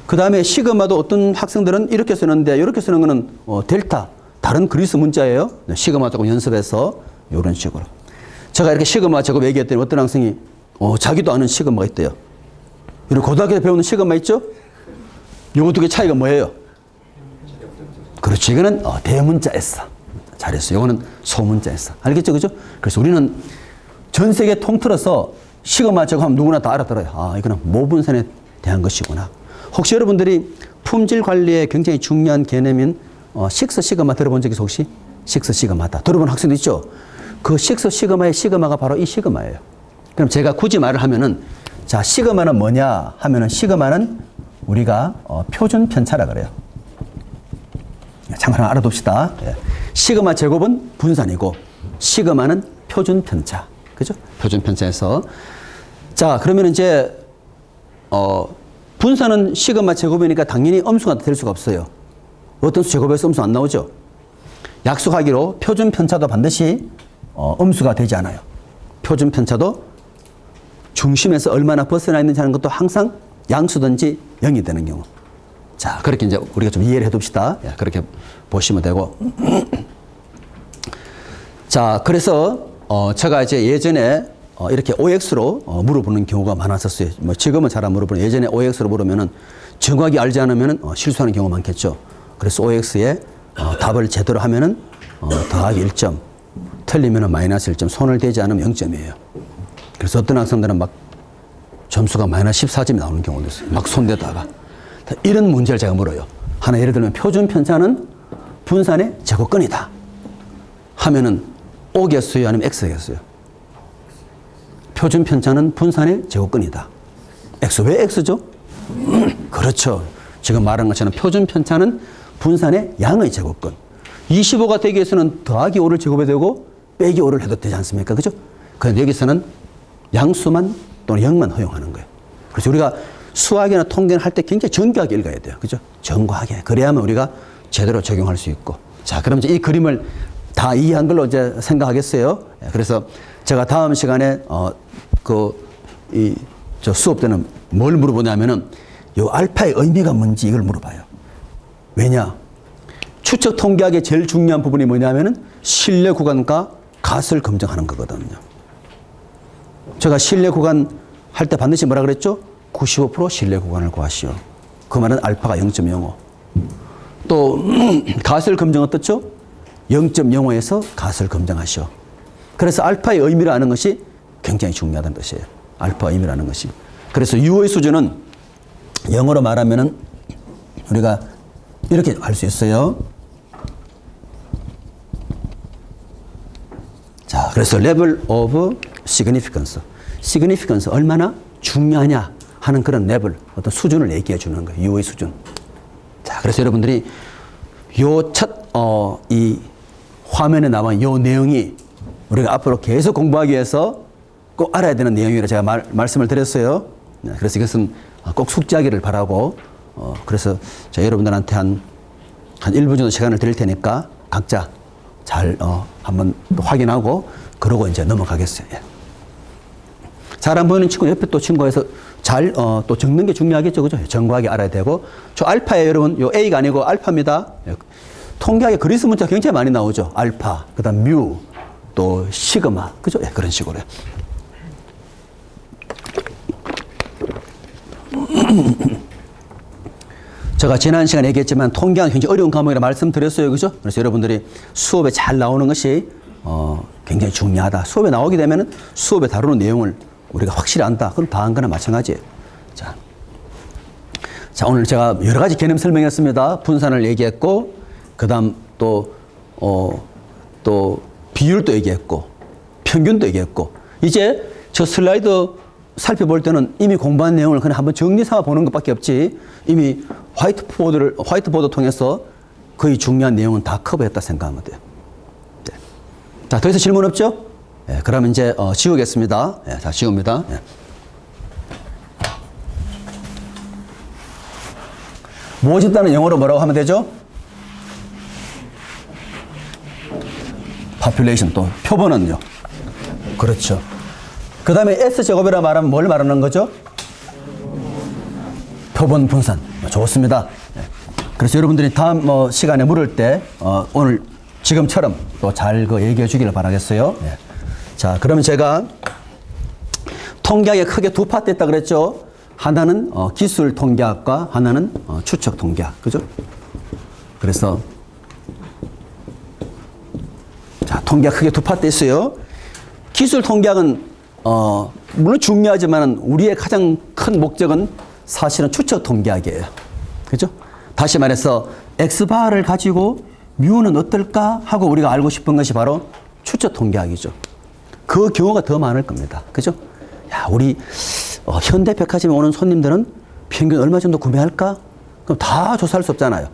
그 다음에 시그마도 어떤 학생들은 이렇게 쓰는데 이렇게 쓰는 거는 델타. 다른 그리스 문자예요. 시그마 조금 연습해서 이런 식으로. 제가 이렇게 시그마 제곱 얘기했더니 어떤 학생이 자기도 아는 시그마가 있대요. 이런 고등학교에서 배우는 시그마 있죠? 요거 두 개 차이가 뭐예요? 그렇죠. 이거는 대문자 S. 잘했어요. 이거는 소문자 S. 알겠죠? 그죠? 그래서 우리는 전 세계 통틀어서 시그마 제곱하면 누구나 다 알아들어요. 아, 이거는 모분선에 대한 것이구나. 혹시 여러분들이 품질 관리에 굉장히 중요한 개념인 식스 시그마 들어본 적 있어요? 혹시? 식스 시그마다. 들어본 학생도 있죠? 그 식스 시그마의 시그마가 바로 이 시그마예요. 그럼 제가 굳이 말을 하면은, 자, 시그마는 뭐냐 하면은, 시그마는 우리가 표준 편차라 그래요. 잠깐 알아둡시다. 시그마 제곱은 분산이고, 시그마는 표준 편차. 그죠? 표준 편차에서. 자, 그러면 이제, 분산은 시그마 제곱이니까 당연히 음수가 될 수가 없어요. 어떤 수 제곱에서 음수 안 나오죠? 약속하기로 표준 편차도 반드시 음수가 되지 않아요. 표준 편차도 중심에서 얼마나 벗어나 있는지 하는 것도 항상 양수든지 0이 되는 경우. 자, 그렇게 이제 우리가 좀 이해를 해 둡시다. 그렇게 보시면 되고. 자, 그래서 제가 이제 예전에 이렇게 OX로 물어보는 경우가 많았었어요. 뭐 지금은 잘 안 물어보는, 예전에 OX로 물으면은 정확히 알지 않으면은 실수하는 경우가 많겠죠. 그래서 OX에 답을 제대로 하면은 더하기 1점, 틀리면은 마이너스 1점, 손을 대지 않으면 0점이에요. 그래서 어떤 학생들은 막 점수가 마이너스 14점이 나오는 경우도 있어요. 막 손대다가. 이런 문제를 제가 물어요. 하나 예를 들면 표준 편차는 분산의 제곱근이다 하면은 O겠어요? 아니면 X겠어요? 표준 편차는 분산의 제곱근이다. X. 왜 X죠? 그렇죠. 지금 말한 것처럼 표준 편차는 분산의 양의 제곱근. 25가 되기 위해서는 더하기 5를 제곱해야 되고 빼기 5를 해도 되지 않습니까? 그죠? 그런데 여기서는 양수만 또는 0만 허용하는 거예요. 그래서 우리가 수학이나 통계를 할 때 굉장히 정교하게 읽어야 돼요. 그죠? 정교하게. 그래야만 우리가 제대로 적용할 수 있고. 자, 그럼 이제 이 그림을 다 이해한 걸로 이제 생각하겠어요. 그래서 제가 다음 시간에 저 수업 때는 뭘 물어보냐면은 요 알파의 의미가 뭔지 이걸 물어봐요. 왜냐? 추측 통계학의 제일 중요한 부분이 뭐냐면은 신뢰 구간과 갓을 검증하는 거거든요. 제가 신뢰 구간 할 때 반드시 뭐라 그랬죠? 95% 신뢰 구간을 구하시오. 그 말은 알파가 0.05. 또 갓을 검증 어떻죠? 0.05에서 갓을 검증하시오. 그래서 알파의 의미를 아는 것이 굉장히 중요하다는 뜻이에요. 알파 의미를 아는 것이. 그래서 U의 수준은 영어로 말하면은 우리가 이렇게 알 수 있어요. 자, 그래서 level of significance. significance 얼마나 중요하냐 하는 그런 레벨, 어떤 수준을 얘기해 주는 거예요. U의 수준. 자, 그래서 여러분들이 요 이 화면에 나온 요 내용이 우리가 앞으로 계속 공부하기 위해서 꼭 알아야 되는 내용이라 제가 말씀을 드렸어요. 그래서 이것은 꼭 숙지하기를 바라고, 그래서 제가 여러분들한테 한 1분 정도 시간을 드릴 테니까 각자 잘 한번 확인하고 그러고 이제 넘어가겠어요. 예. 잘 안 보이는 친구 옆에 또 친구에서 잘 또 적는 게 중요하겠죠. 그죠? 정확하게 알아야 되고. 저 알파에 여러분, 요 A가 아니고 알파입니다. 통계학에 그리스 문자 굉장히 많이 나오죠. 알파, 그 다음 뮤, 또 시그마. 그죠? 예, 그런 식으로. 제가 지난 시간에 얘기했지만 통계학은 굉장히 어려운 과목이라 말씀드렸어요. 그죠? 그래서 여러분들이 수업에 잘 나오는 것이 굉장히 중요하다. 수업에 나오게 되면 수업에 다루는 내용을 우리가 확실히 안다. 그럼 다 한 거나 마찬가지예요. 자, 오늘 제가 여러 가지 개념 설명했습니다. 분산을 얘기했고, 그 다음 또 비율도 얘기했고, 평균도 얘기했고, 이제 저 슬라이드 살펴볼 때는 이미 공부한 내용을 그냥 한번 정리 삼아 보는 것밖에 없지, 이미 화이트보드 통해서 거의 중요한 내용은 다 커버했다 생각하면 돼요. 네. 자, 더 이상 질문 없죠? 네, 그러면 이제 지우겠습니다. 네, 자, 지웁니다. 네. 모집단은 영어로 뭐라고 하면 되죠? population. 또 표본은요? 그렇죠. 그 다음에 S제곱이라 말하면 뭘 말하는 거죠? 표본 분산. 좋습니다. 그래서 여러분들이 다음 시간에 물을 때 오늘 지금처럼 또 잘 얘기해 주기를 바라겠어요. 자, 그러면 제가 통계학에 크게 두 파트 있다 그랬죠? 하나는 기술 통계학과 하나는 추측 통계학. 그죠? 그래서 자, 통계학 크게 두 파트 있어요. 기술 통계학은 물론 중요하지만 우리의 가장 큰 목적은 사실은 추측 통계학이에요. 그죠? 다시 말해서 X바를 가지고 뮤는 어떨까 하고 우리가 알고 싶은 것이 바로 추측 통계학이죠. 그 경우가 더 많을 겁니다. 그죠? 야, 우리 현대 백화점에 오는 손님들은 평균 얼마 정도 구매할까? 그럼 다 조사할 수 없잖아요.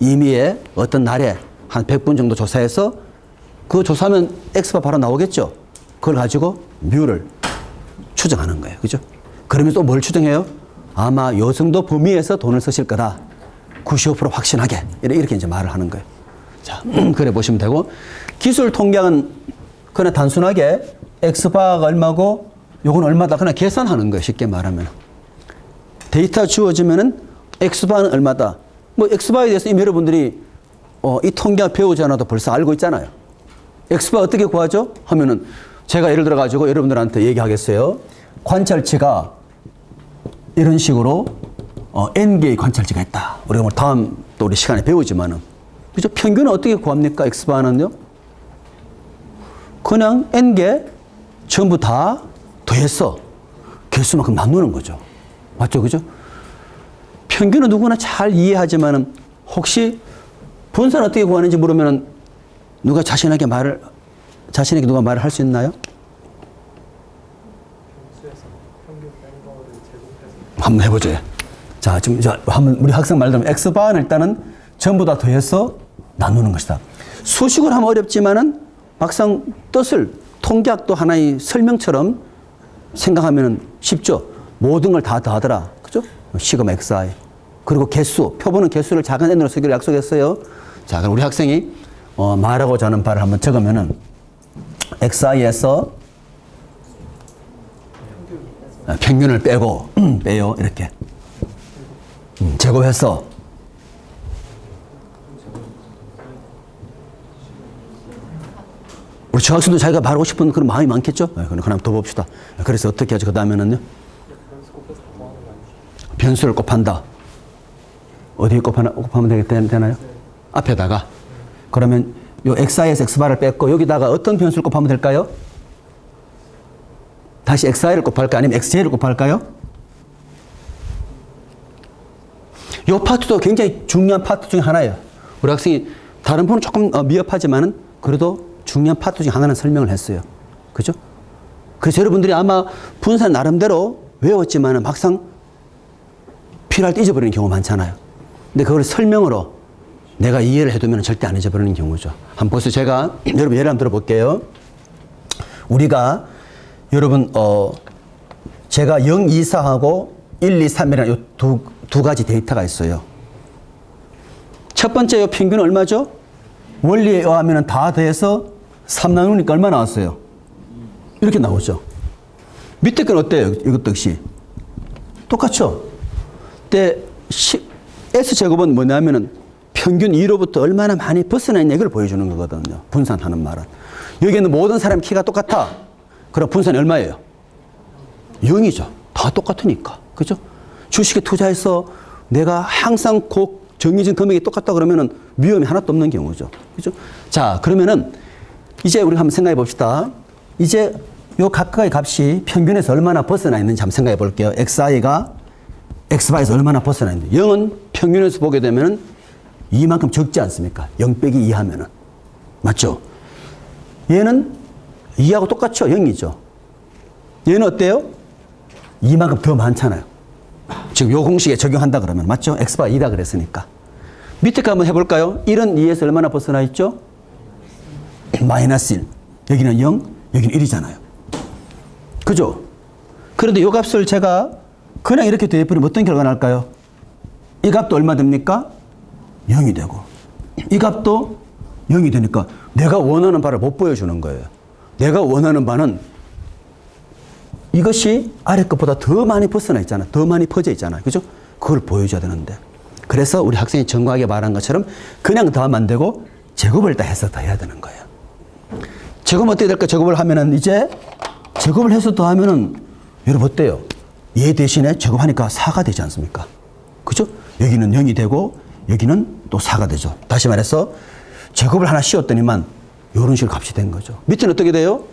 임의의 어떤 날에 한 100분 정도 조사해서 그 조사하면 X바 바로 나오겠죠. 그걸 가지고 뮤를 추정하는 거예요. 그죠? 그러면 또 뭘 추정해요? 아마 요 정도 범위에서 돈을 쓰실 거다. 95% 확신하게. 이렇게 이제 말을 하는 거예요. 자, 그래 보시면 되고. 기술 통계학은 그냥 단순하게 X바가 얼마고 요건 얼마다. 그냥 계산하는 거예요. 쉽게 말하면. 데이터 주어지면은 X바는 얼마다. 뭐 X바에 대해서 이미 여러분들이 이 통계학 배우지 않아도 벌써 알고 있잖아요. X바 어떻게 구하죠? 하면은 제가 예를 들어 가지고 여러분들한테 얘기하겠어요. 관찰치가 이런 식으로 N개의 관찰치가 있다. 우리가 뭐 다음 또 우리 시간에 배우지만은. 그죠? 평균은 어떻게 구합니까? X바는요? 그냥 N개 전부 다 더해서 개수만큼 나누는 거죠. 맞죠? 그죠? 평균은 누구나 잘 이해하지만은 혹시 분산 어떻게 구하는지 물으면은 누가 자신에게 누가 말을 할 수 있나요? 한번 해보죠. 자, 지금 한번 우리 학생 말대로 X바는 일단은 전부 다 더해서 나누는 것이다. 수식으로 하면 어렵지만은 막상 뜻을 통계학도 하나의 설명처럼 생각하면 쉽죠. 모든 걸 다 더하더라. 그죠? 시그마 XI. 그리고 개수, 표본은 개수를 작은 n으로 쓰기로 약속했어요. 자, 그럼 우리 학생이 말하고자 하는 바를 한번 적으면은 XI에서 평균을 빼고 빼요. 이렇게 제곱해서 우리 중학생도 자기가 말하고 싶은 그런 마음이 많겠죠? 그럼 한번 더 봅시다. 그래서 어떻게 하죠? 그 다음에는요? 변수를 곱한다. 어디에 곱하면 되나요? 앞에다가. 그러면 요 XI에서 X바를 뺐고 여기다가 어떤 변수를 곱하면 될까요? 다시 XI를 곱할까요? 아니면 XJ를 곱할까요? 요 파트도 굉장히 중요한 파트 중에 하나예요. 우리 학생이 다른 부분은 조금 미흡하지만은 그래도 중요한 파트 중에 하나는 설명을 했어요. 그죠? 그래서 여러분들이 아마 분산 나름대로 외웠지만은 막상 필요할 때 잊어버리는 경우 많잖아요. 근데 그걸 설명으로 내가 이해를 해두면 절대 안 잊어버리는 경우죠. 한번 보세요. 제가 여러분 예를 한번 들어볼게요. 우리가 여러분 제가 0, 2, 4하고 1, 2, 3이라는 요 두 가지 데이터가 있어요. 첫 번째 요 평균은 얼마죠? 원리에 의하면 다 더해서 3 나누니까 얼마 나왔어요? 이렇게 나오죠. 밑에 건 어때요? 이것도 역시 똑같죠? 근데 S제곱은 뭐냐면은 평균 2로부터 얼마나 많이 벗어나 있냐 이걸 보여주는 거거든요. 분산하는 말은. 여기 있는 모든 사람 키가 똑같아. 그럼 분산이 얼마예요? 0이죠. 다 똑같으니까. 그죠? 주식에 투자해서 내가 항상 그 정해진 금액이 똑같다 그러면은 위험이 하나도 없는 경우죠. 그죠? 자, 그러면은 이제 우리 한번 생각해 봅시다. 이제 요 각각의 값이 평균에서 얼마나 벗어나 있는지 한번 생각해 볼게요. xi가 x바에서 얼마나 벗어나 있는지. 0은 평균에서 보게 되면은 이만큼 적지 않습니까? 0 빼기 2 하면은. 맞죠? 얘는 2하고 똑같죠? 0이죠. 얘는 어때요? 이만큼 더 많잖아요. 지금 요 공식에 적용한다 그러면. 맞죠? x바 2다 그랬으니까. 밑에 거 한번 해볼까요? 1은 2에서 얼마나 벗어나 있죠? 마이너스 1. 여기는 0, 여기는 1이잖아요. 그죠? 그런데 요 값을 제가 그냥 이렇게 대입하면 어떤 결과가 날까요? 이 값도 얼마 됩니까? 0이 되고. 이 값도 0이 되니까 내가 원하는 바를 못 보여주는 거예요. 내가 원하는 바는 이것이 아래 것보다 더 많이 벗어나 있잖아. 더 많이 퍼져 있잖아. 그죠? 그걸 보여줘야 되는데. 그래서 우리 학생이 정확하게 말한 것처럼 그냥 더하면 안 되고 제곱을 다 해서 더해야 되는 거예요. 제곱은 어떻게 될까? 제곱을 하면은 이제 제곱을 해서 더하면은 여러분 어때요? 얘 대신에 제곱하니까 4가 되지 않습니까? 그죠? 여기는 0이 되고 여기는 또 4가 되죠. 다시 말해서 제곱을 하나 씌웠더니만 이런 식으로 값이 된 거죠. 밑에는 어떻게 돼요?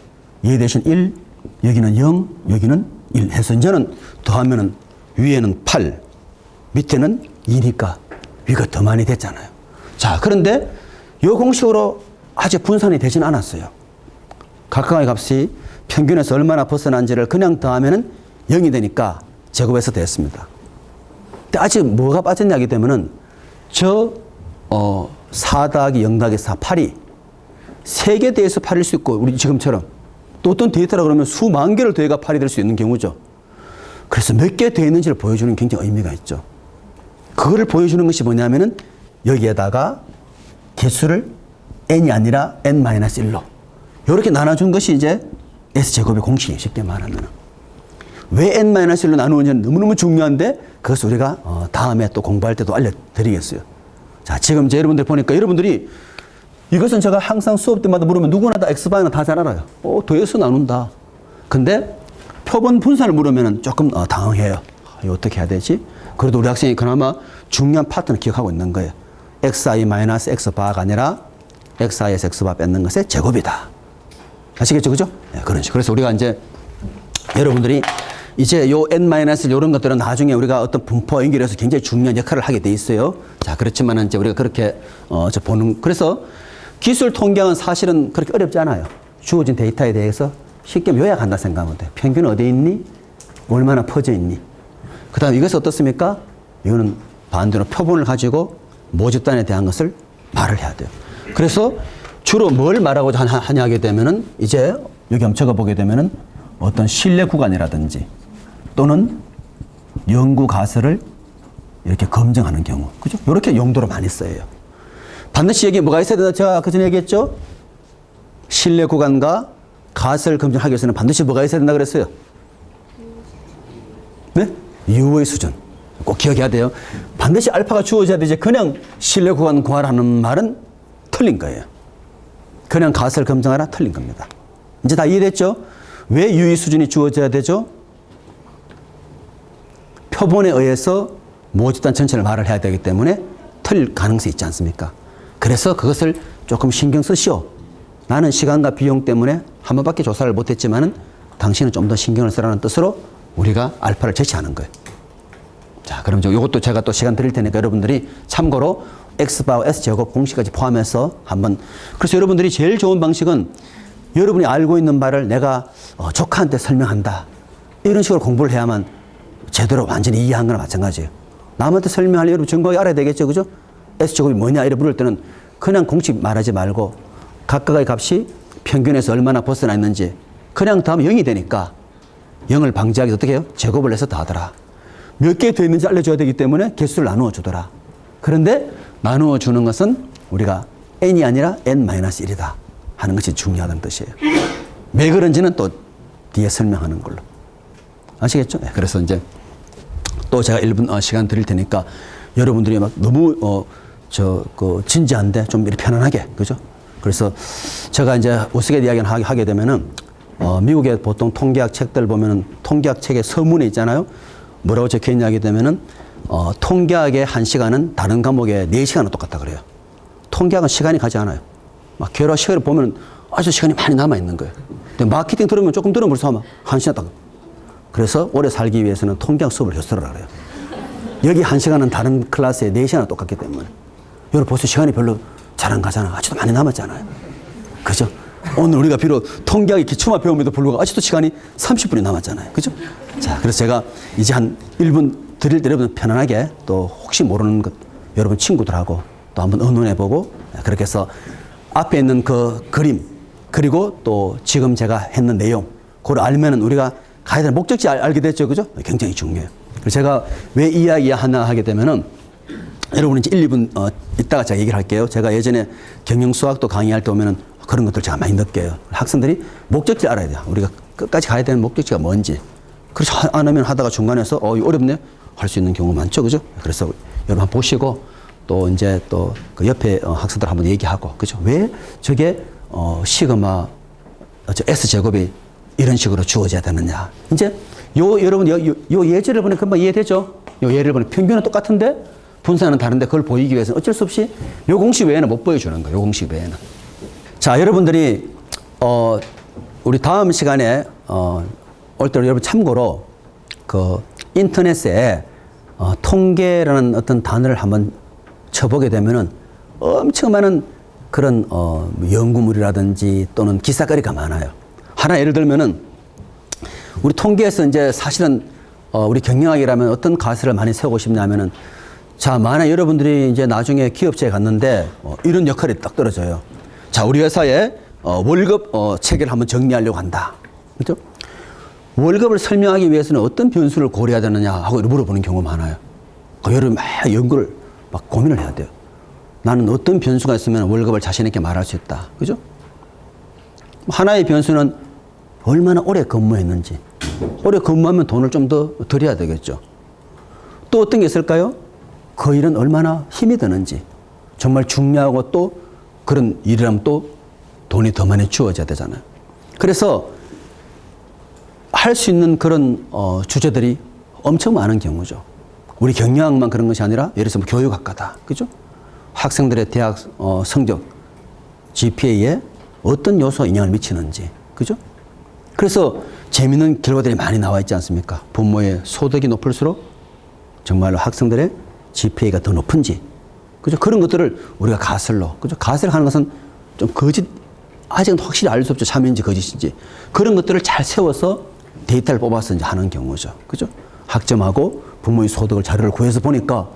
얘 대신 1, 여기는 0, 여기는 1 해서 이제는 더하면은 위에는 8, 밑에는 2니까 위가 더 많이 됐잖아요. 자, 그런데 이 공식으로 아직 분산이 되진 않았어요. 각각의 값이 평균에서 얼마나 벗어난지를 그냥 더하면은 0이 되니까 제곱해서 됐습니다. 근데 아직 뭐가 빠졌냐 하게 되면은 4 더하기 0 더하기 4, 8이 3개 더해서 8일 수 있고 우리 지금처럼 또 어떤 데이터라 그러면 수만 개를 더해가 8이 될 수 있는 경우죠. 그래서 몇 개 더했는지를 보여주는 굉장히 의미가 있죠. 그거를 보여주는 것이 뭐냐면은 여기에다가 개수를 n이 아니라 n-1로 이렇게 나눠준 것이 이제 S제곱의 공식이에요. 쉽게 말하면. 왜 n-1로 나누는지는 너무너무 중요한데 그것을 우리가 다음에 또 공부할 때도 알려드리겠어요. 자, 지금 이제 여러분들 보니까 여러분들이 이것은 제가 항상 수업 때마다 물으면 누구나 다 X방은 다 잘 알아요. 더해서 나눈다. 근데 표본 분산을 물으면 조금 당황해요. 이거 어떻게 해야 되지? 그래도 우리 학생이 그나마 중요한 파트는 기억하고 있는 거예요. xi-x바가 아니라 xi에서 x바 뺏는 것의 제곱이다. 아시겠죠? 그죠? 네, 그런 식으로. 그래서 우리가 이제 여러분들이 이제 요 n-1 이런 것들은 나중에 우리가 어떤 분포 연결해서 굉장히 중요한 역할을 하게 돼 있어요. 자, 그렇지만 이제 우리가 그렇게 보는, 그래서 기술 통계학은 사실은 그렇게 어렵지 않아요. 주어진 데이터에 대해서 쉽게 요약한다 생각하면 돼. 평균 어디 있니? 얼마나 퍼져 있니? 그 다음에 이것은 어떻습니까? 이거는 반대로 표본을 가지고 모집단에 대한 것을 말을 해야 돼요. 그래서 주로 뭘 말하고자 하냐 하게 되면은 이제 여기 한번 적어보게 되면은 어떤 신뢰 구간이라든지 또는 연구 가설을 이렇게 검증하는 경우. 그죠? 이렇게 용도로 많이 써요. 반드시 여기 뭐가 있어야 된다? 제가 그 전에 얘기했죠? 신뢰 구간과 가설 검증하기 위해서는 반드시 뭐가 있어야 된다 그랬어요? 네? 유의 수준. 꼭 기억해야 돼요. 반드시 알파가 주어져야 되지. 그냥 신뢰 구간 구하라는 말은 틀린 거예요. 그냥 가설 검증하라 틀린 겁니다. 이제 다 이해됐죠? 왜 유의 수준이 주어져야 되죠? 표본에 의해서 모집단 전체를 말을 해야 되기 때문에 틀릴 가능성이 있지 않습니까? 그래서 그것을 조금 신경 쓰시오. 나는 시간과 비용 때문에 한 번밖에 조사를 못했지만은 당신은 좀 더 신경을 쓰라는 뜻으로 우리가 알파를 제시하는 거예요. 자, 그럼 이것도 제가 또 시간 드릴 테니까 여러분들이 참고로 X바와 S제곱 공식까지 포함해서 한번. 그래서 여러분들이 제일 좋은 방식은 여러분이 알고 있는 바를 내가 조카한테 설명한다. 이런 식으로 공부를 해야만 제대로 완전히 이해한 거나 마찬가지예요. 남한테 설명하려면 여러분 정확하게 알아야 되겠죠. 그죠? S제곱이 뭐냐 이래 물을 때는 그냥 공식 말하지 말고 각각의 값이 평균에서 얼마나 벗어나 있는지 그냥 더하면 0이 되니까 0을 방지하기 위해서 어떻게 해요? 제곱을 해서 더하더라. 몇 개 더 있는지 알려줘야 되기 때문에 개수를 나누어 주더라. 그런데 나누어 주는 것은 우리가 n이 아니라 n-1이다 하는 것이 중요하다는 뜻이에요. 왜 그런지는 또 뒤에 설명하는 걸로. 아시겠죠? 네, 그래서 이제 또 제가 1분 시간 드릴 테니까 여러분들이 막 너무 진지한데 좀 이렇게 편안하게, 그죠? 그래서 제가 이제 우스갯 이야기를 하게 되면은 미국의 보통 통계학 책들 보면은 통계학 책의 서문에 있잖아요. 뭐라고 적혀 있냐 하게 되면은 통계학의 1시간은 다른 과목의 4시간은 똑같다 그래요. 통계학은 시간이 가지 않아요. 막 결과 시간을 보면 아주 시간이 많이 남아있는 거예요. 근데 마케팅 들으면 조금 들으면 벌써 아마 1시간 딱. 그래서 오래 살기 위해서는 통계학 수업을 효설하라 그래요. 여기 1시간은 다른 클래스의 4시간은 똑같기 때문에. 여러분 벌써 시간이 별로 잘 안 가잖아. 아직도 많이 남았잖아요. 그죠? 오늘 우리가 비록 통계학의 기초만 배움에도 불구하고 아직도 시간이 30분이 남았잖아요. 그죠? 자, 그래서 제가 이제 한 1분 드릴 때 여러분 편안하게 또 혹시 모르는 것 여러분 친구들하고 또 한번 의논해보고 그렇게 해서 앞에 있는 그 그림 그리고 또 지금 제가 했는 내용 그걸 알면은 우리가 가야 되는 목적지 알게 됐죠. 그죠? 굉장히 중요해요. 그래서 제가 왜 이야기 하나 하게 되면은 여러분 이제 1, 2분 이따가 제가 얘기를 할게요. 제가 예전에 경영수학도 강의할 때 오면은 그런 것들 제가 많이 느껴요. 학생들이 목적지 알아야 돼요. 우리가 끝까지 가야 되는 목적지가 뭔지. 그래서 안 하면 하다가 중간에서 이거 어렵네 할 수 있는 경우 많죠. 그죠? 그래서 여러분 한번 보시고 또 이제 또 그 옆에 학생들 한번 얘기하고 그죠? 왜 저게 시그마 S제곱이 이런 식으로 주어져야 되느냐. 이제 여러분 요 예제를 보면 금방 이해되죠? 요 예를 보면 평균은 똑같은데 분산은 다른데 그걸 보이기 위해서는 어쩔 수 없이 요 공식 외에는 못 보여주는 거예요. 요 공식 외에는. 자, 여러분들이 우리 다음 시간에 올 때 여러분 참고로 그 인터넷에 통계라는 어떤 단어를 한번 쳐보게 되면은 엄청 많은 그런 연구물이라든지 또는 기사거리가 많아요. 하나 예를 들면은 우리 통계에서 이제 사실은 우리 경영학이라면 어떤 가설을 많이 세우고 싶냐면은 자, 만약 여러분들이 이제 나중에 기업체에 갔는데 이런 역할이 딱 떨어져요. 자, 우리 회사의 월급 체계를 한번 정리하려고 한다. 그렇죠? 월급을 설명하기 위해서는 어떤 변수를 고려해야 되느냐 하고 물어보는 경우가 많아요. 여러분 막 연구를 막 고민을 해야 돼요. 나는 어떤 변수가 있으면 월급을 자신 있게 말할 수 있다. 그죠? 하나의 변수는 얼마나 오래 근무했는지. 오래 근무하면 돈을 좀 더 드려야 되겠죠. 또 어떤 게 있을까요? 그 일은 얼마나 힘이 드는지. 정말 중요하고 또 그런 일이라면 또 돈이 더 많이 주어져야 되잖아요. 그래서 할 수 있는 그런 주제들이 엄청 많은 경우죠. 우리 경영학만 그런 것이 아니라 예를 들어서 교육학과다. 그죠? 학생들의 대학 성적, GPA에 어떤 요소가 영향을 미치는지. 그죠? 그래서 재미있는 결과들이 많이 나와 있지 않습니까? 부모의 소득이 높을수록 정말로 학생들의 GPA가 더 높은지. 그죠? 그런 것들을 우리가 가설로. 그죠? 가설을 하는 것은 좀 거짓, 아직은 확실히 알 수 없죠. 참인지 거짓인지. 그런 것들을 잘 세워서 데이터를 뽑아서 이제 하는 경우죠. 그죠? 학점하고 부모의 소득을 자료를 구해서 보니까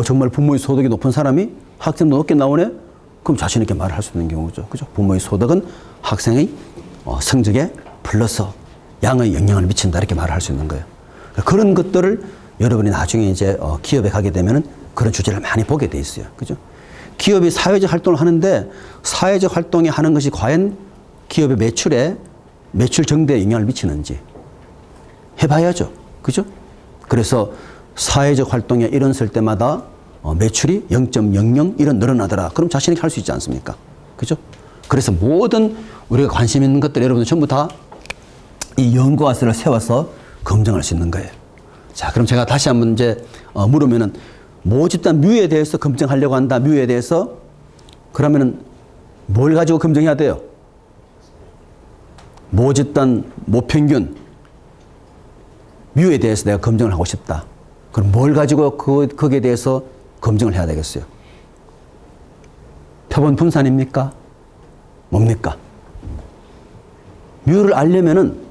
정말 부모의 소득이 높은 사람이 학점도 높게 나오네? 그럼 자신있게 말을 할 수 있는 경우죠. 그죠? 부모의 소득은 학생의 성적에 플러스 양의 영향을 미친다. 이렇게 말을 할 수 있는 거예요. 그런 것들을 여러분이 나중에 이제 기업에 가게 되면은 그런 주제를 많이 보게 돼 있어요. 그죠? 기업이 사회적 활동을 하는데 사회적 활동이 하는 것이 과연 기업의 매출 정대에 영향을 미치는지 해봐야죠. 그죠? 그래서 사회적 활동에 일어설 때마다 매출이 0.00 이런 늘어나더라. 그럼 자신있게 할 수 있지 않습니까? 그죠? 그래서 모든 우리가 관심 있는 것들 여러분들 전부 다 이 연구화서를 세워서 검증할 수 있는 거예요. 자, 그럼 제가 다시 한번 이제 물으면은 모집단 뮤에 대해서 검증하려고 한다. 뮤에 대해서 그러면은 뭘 가지고 검증해야 돼요? 모집단 모평균 뮤에 대해서 내가 검증을 하고 싶다. 그럼 뭘 가지고 거기에 대해서 검증을 해야 되겠어요? 표본 분산입니까? 뭡니까? 뮤를 알려면은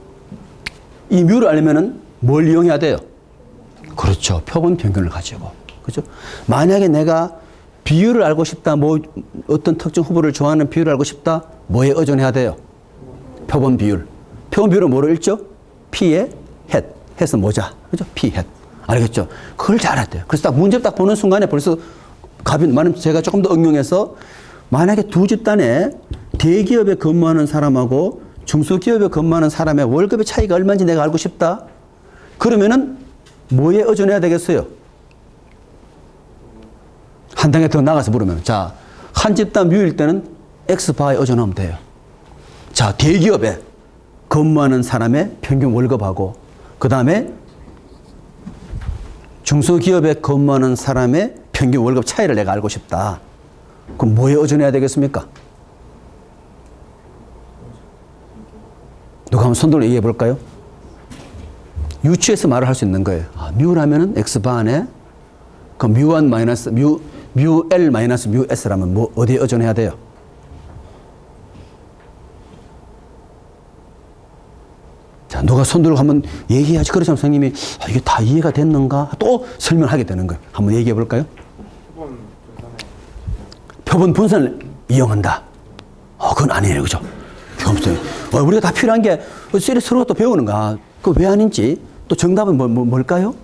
이 뮤를 알려면은 뭘 이용해야 돼요? 그렇죠. 표본 평균을 가지고. 그죠? 만약에 내가 비율을 알고 싶다. 뭐 어떤 특정 후보를 좋아하는 비율을 알고 싶다. 뭐에 의존해야 돼요? 표본 비율. 표본 비율은 뭐로 읽죠? P의 헷. 헷은 모자. 그죠? P 헷. 알겠죠? 그걸 잘 알아야 돼요. 그래서 딱 문제 딱 보는 순간에 벌써 만약 제가 조금 더 응용해서 만약에 두 집단에 대기업에 근무하는 사람하고 중소기업에 근무하는 사람의 월급의 차이가 얼마인지 내가 알고 싶다. 그러면은 뭐에 의존해야 되겠어요? 한 단계 더 나가서 물으면 자, 한 집단 뮤일 때는 X바에 의존하면 돼요. 자, 대기업에 근무하는 사람의 평균 월급하고 그 다음에 중소기업에 근무하는 사람의 평균 월급 차이를 내가 알고 싶다. 그럼 뭐에 의존해야 되겠습니까? 누가 한번 손들어 얘기해 볼까요? 유추해서 말을 할 수 있는 거예요. 뮤라면은 X바 안에 그 뮤1 마이너스 뮤L 마이너스 뮤S라면 뭐 어디에 의존해야 돼요? 자, 누가 손들고 한번 얘기해야지. 그렇지만 선생님이 이게 다 이해가 됐는가? 또 설명하게 되는 거예요. 한번 얘기해 볼까요? 표본 분산을 이용한다. 그건 아니에요. 그죠? 우리가 다 필요한 게 서로 또 배우는 거야. 그 왜 아닌지. 또 정답은 뭘까요?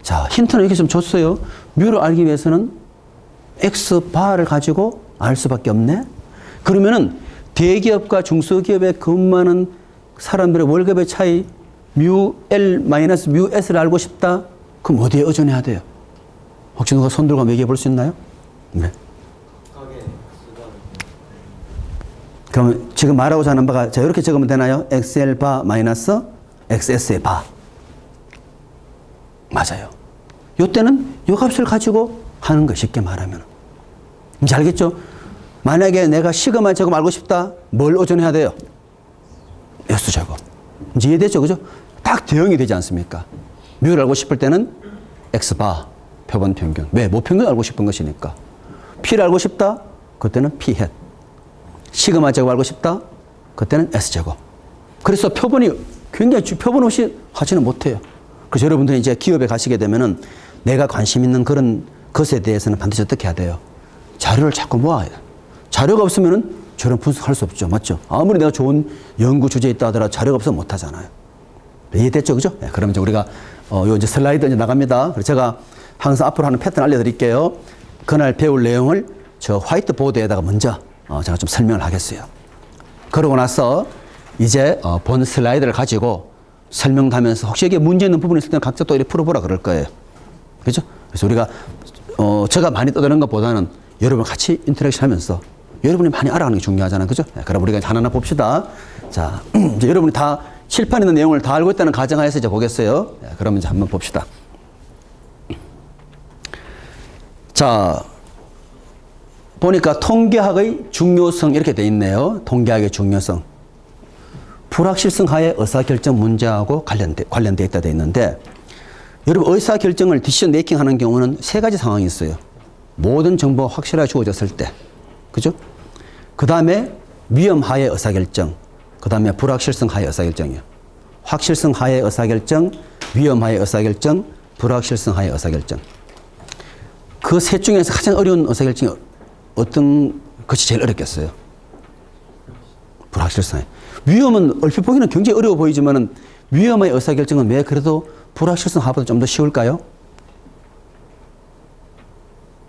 자, 힌트는 이렇게 좀 줬어요. 뮤를 알기 위해서는 X바를 가지고 알 수밖에 없네. 그러면은 대기업과 중소기업에 근무하는 사람들의 월급의 차이 뮤L 마이너스 뮤S를 알고 싶다? 그럼 어디에 의존해야 돼요? 혹시 누가 손 들고 얘기해 볼 수 있나요? 네. 그럼 지금 말하고자 하는 바가 자 이렇게 적으면 되나요? XL 바 마이너스 XS의 바. 맞아요. 이때는 이 값을 가지고 하는 거 쉽게 말하면. 이제 알겠죠? 만약에 내가 시그마 제곱 알고 싶다. 뭘 의존해야 돼요? S 제곱. 이제 이해됐죠? 그죠? 딱 대응이 되지 않습니까? 뮤를 알고 싶을 때는 X바 표본 평균. 왜? 모평균 알고 싶은 것이니까. P를 알고 싶다? 그때는 P 햇. 시그마 제곱 알고 싶다? 그때는 S제곱. 그래서 표본이 굉장히 표본 없이 하지는 못해요. 그래서 여러분들이 이제 기업에 가시게 되면은 내가 관심 있는 그런 것에 대해서는 반드시 어떻게 해야 돼요? 자료를 자꾸 모아야 돼요. 자료가 없으면은 저런 분석할 수 없죠. 맞죠? 아무리 내가 좋은 연구 주제에 있다 하더라도 자료가 없으면 못 하잖아요. 이해됐죠? 그죠? 네, 그러면 이제 우리가, 요 이제 슬라이드 이제 나갑니다. 그래서 제가 항상 앞으로 하는 패턴 알려드릴게요. 그날 배울 내용을 저 화이트보드에다가 먼저 제가 좀 설명을 하겠어요. 그러고 나서 이제 본 슬라이드를 가지고 설명하면서 혹시 여기에 문제 있는 부분이 있을 때는 각자 또 이렇게 풀어보라 그럴 거예요. 그죠? 그래서 우리가 제가 많이 떠드는 것보다는 여러분 같이 인터랙션 하면서 여러분이 많이 알아가는 게 중요하잖아요. 그죠? 네, 그럼 우리가 하나하나 봅시다. 자, 이제 여러분이 다 칠판에 있는 내용을 다 알고 있다는 가정하에서 이제 보겠어요. 네, 그러면 이제 한번 봅시다. 자, 보니까 통계학의 중요성 이렇게 돼 있네요. 통계학의 중요성. 불확실성 하에 의사결정 문제하고 관련돼 있다 돼 있는데 여러분 의사결정을 디시전 메이킹 하는 경우는 세 가지 상황이 있어요. 모든 정보가 확실하게 주어졌을 때. 그죠? 그 다음에 위험 하에 의사결정. 그 다음에 불확실성 하에 의사결정이요. 확실성 하에 의사결정, 위험 하에 의사결정, 불확실성 하에 의사결정. 그 셋 중에서 가장 어려운 의사결정이 어떤 것이 제일 어렵겠어요? 불확실성. 위험은 얼핏 보기는 굉장히 어려워 보이지만은 위험의 의사결정은 왜 그래도 불확실성 하보다 좀 더 쉬울까요?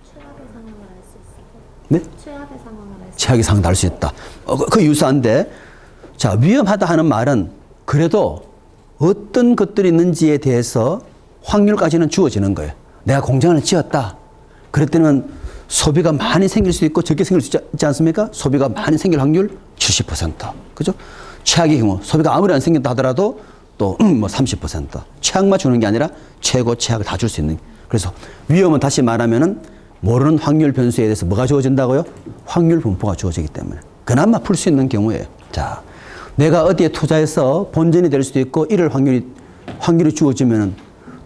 최악의 상황을 알 수 있어요. 네? 최악의 상황을 알 수 있어요. 최악의 상황도 알 수 있다. 그 유사한데, 자, 위험하다 하는 말은 그래도 어떤 것들이 있는지에 대해서 확률까지는 주어지는 거예요. 내가 공장을 지었다. 그럴 때는 소비가 많이 생길 수 있고 적게 생길 수 있지 않습니까? 소비가 많이 생길 확률 70%. 그죠? 최악의 경우 소비가 아무리 안 생긴다 하더라도 또 뭐 30%. 최악만 주는 게 아니라 최고 최악을 다 줄 수 있는. 그래서 위험은 다시 말하면은 모르는 확률 변수에 대해서 뭐가 주어진다고요? 확률 분포가 주어지기 때문에. 그나마 풀 수 있는 경우에. 자, 내가 어디에 투자해서 본전이 될 수도 있고 이럴 확률이 주어지면은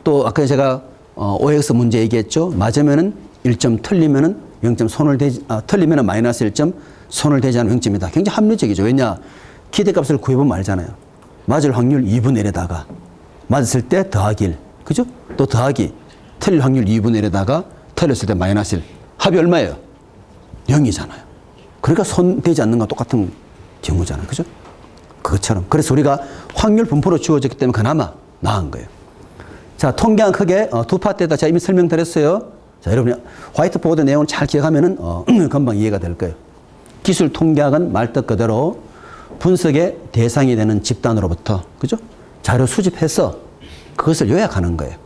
또 아까 제가 OX 문제 얘기했죠. 맞으면은 1점, 틀리면은 0점, 틀리면은 마이너스 1점, 손을 대지 않으면 0점이다. 굉장히 합리적이죠. 왜냐? 기대값을 구해보면 알잖아요. 맞을 확률 2분의 1에다가 맞았을 때 더하기 1. 그죠? 또 더하기 틀릴 확률 2분의 1에다가 틀렸을 때 마이너스 1. 합이 얼마예요? 0이잖아요. 그러니까 손 대지 않는 거 똑같은 경우잖아요. 그죠? 그것처럼. 그래서 우리가 확률 분포로 주어졌기 때문에 그나마 나은 거예요. 자, 통계학 크게 두 파트에다 제가 이미 설명드렸어요. 자, 여러분이 화이트보드 내용을 잘 기억하면은 금방 이해가 될 거예요. 기술 통계학은 말뜻 그대로 분석의 대상이 되는 집단으로부터, 그죠? 자료 수집해서 그것을 요약하는 거예요.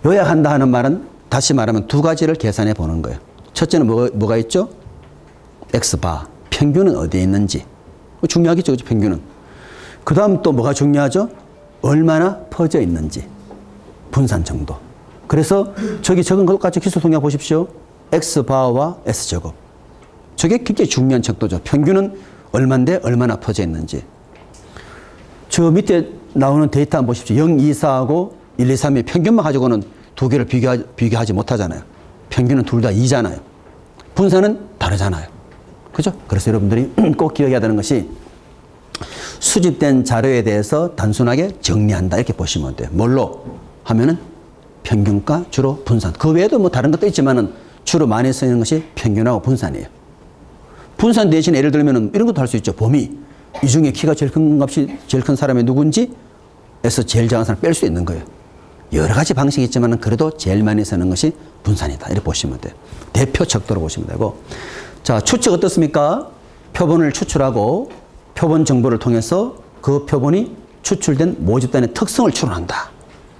요약한다 하는 말은 다시 말하면 두 가지를 계산해 보는 거예요. 첫째는 뭐가 있죠? X바. 평균은 어디에 있는지. 중요하겠죠, 그죠? 평균은. 그 다음 또 뭐가 중요하죠? 얼마나 퍼져 있는지. 분산 정도. 그래서 저기 적은 것까지 기술 통계 보십시오. X바와 S제곱. 저게 굉장히 중요한 척도죠. 평균은 얼마인데 얼마나 퍼져 있는지. 저 밑에 나오는 데이터 한번 보십시오. 0, 2, 4하고 1, 2, 3의 평균만 가지고는 두 개를 비교하지 못하잖아요. 평균은 둘 다 2잖아요. 분산은 다르잖아요. 그죠? 그래서 여러분들이 꼭 기억해야 되는 것이 수집된 자료에 대해서 단순하게 정리한다. 이렇게 보시면 돼요. 뭘로 하면은 평균과 주로 분산. 그 외에도 뭐 다른 것도 있지만은 주로 많이 쓰이는 것이 평균하고 분산이에요. 분산 대신에 예를 들면 이런 것도 할 수 있죠. 범위. 이 중에 키가 제일 큰 값이 제일 큰 사람이 누군지 에서 제일 작은 사람을 뺄 수 있는 거예요. 여러 가지 방식이 있지만 그래도 제일 많이 쓰는 것이 분산이다. 이렇게 보시면 돼요. 대표 척도로 보시면 되고. 자, 추측 어떻습니까? 표본을 추출하고 표본 정보를 통해서 그 표본이 추출된 모집단의 특성을 추론한다.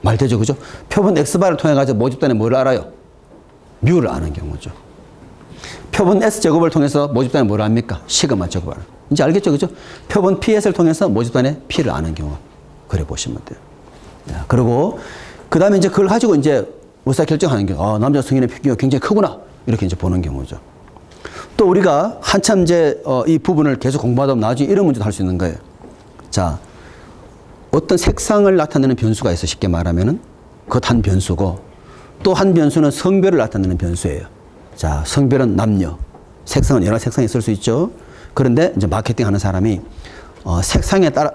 말 되죠, 그죠? 표본 X바를 통해 가지고 모집단의 뭘 알아요? 뮤를 아는 경우죠. 표본 S제곱을 통해서 모집단의 뭘 압니까? 시그마 제곱을. 이제 알겠죠, 그죠? 표본 PS를 통해서 모집단의 P를 아는 경우. 그래 보시면 돼요. 그리고 그 다음에 이제 그걸 가지고 이제 의사결정하는 경우. 아, 남자 성인의 평균이 굉장히 크구나. 이렇게 이제 보는 경우죠. 또 우리가 한참 이제 이 부분을 계속 공부하다 보면 나중에 이런 문제도 할 수 있는 거예요. 자, 어떤 색상을 나타내는 변수가 있어. 쉽게 말하면은 그것 한 변수고 또 한 변수는 성별을 나타내는 변수예요. 자, 성별은 남녀, 색상은 여러 색상이 있을 수 있죠. 그런데 이제 마케팅 하는 사람이 색상에 따라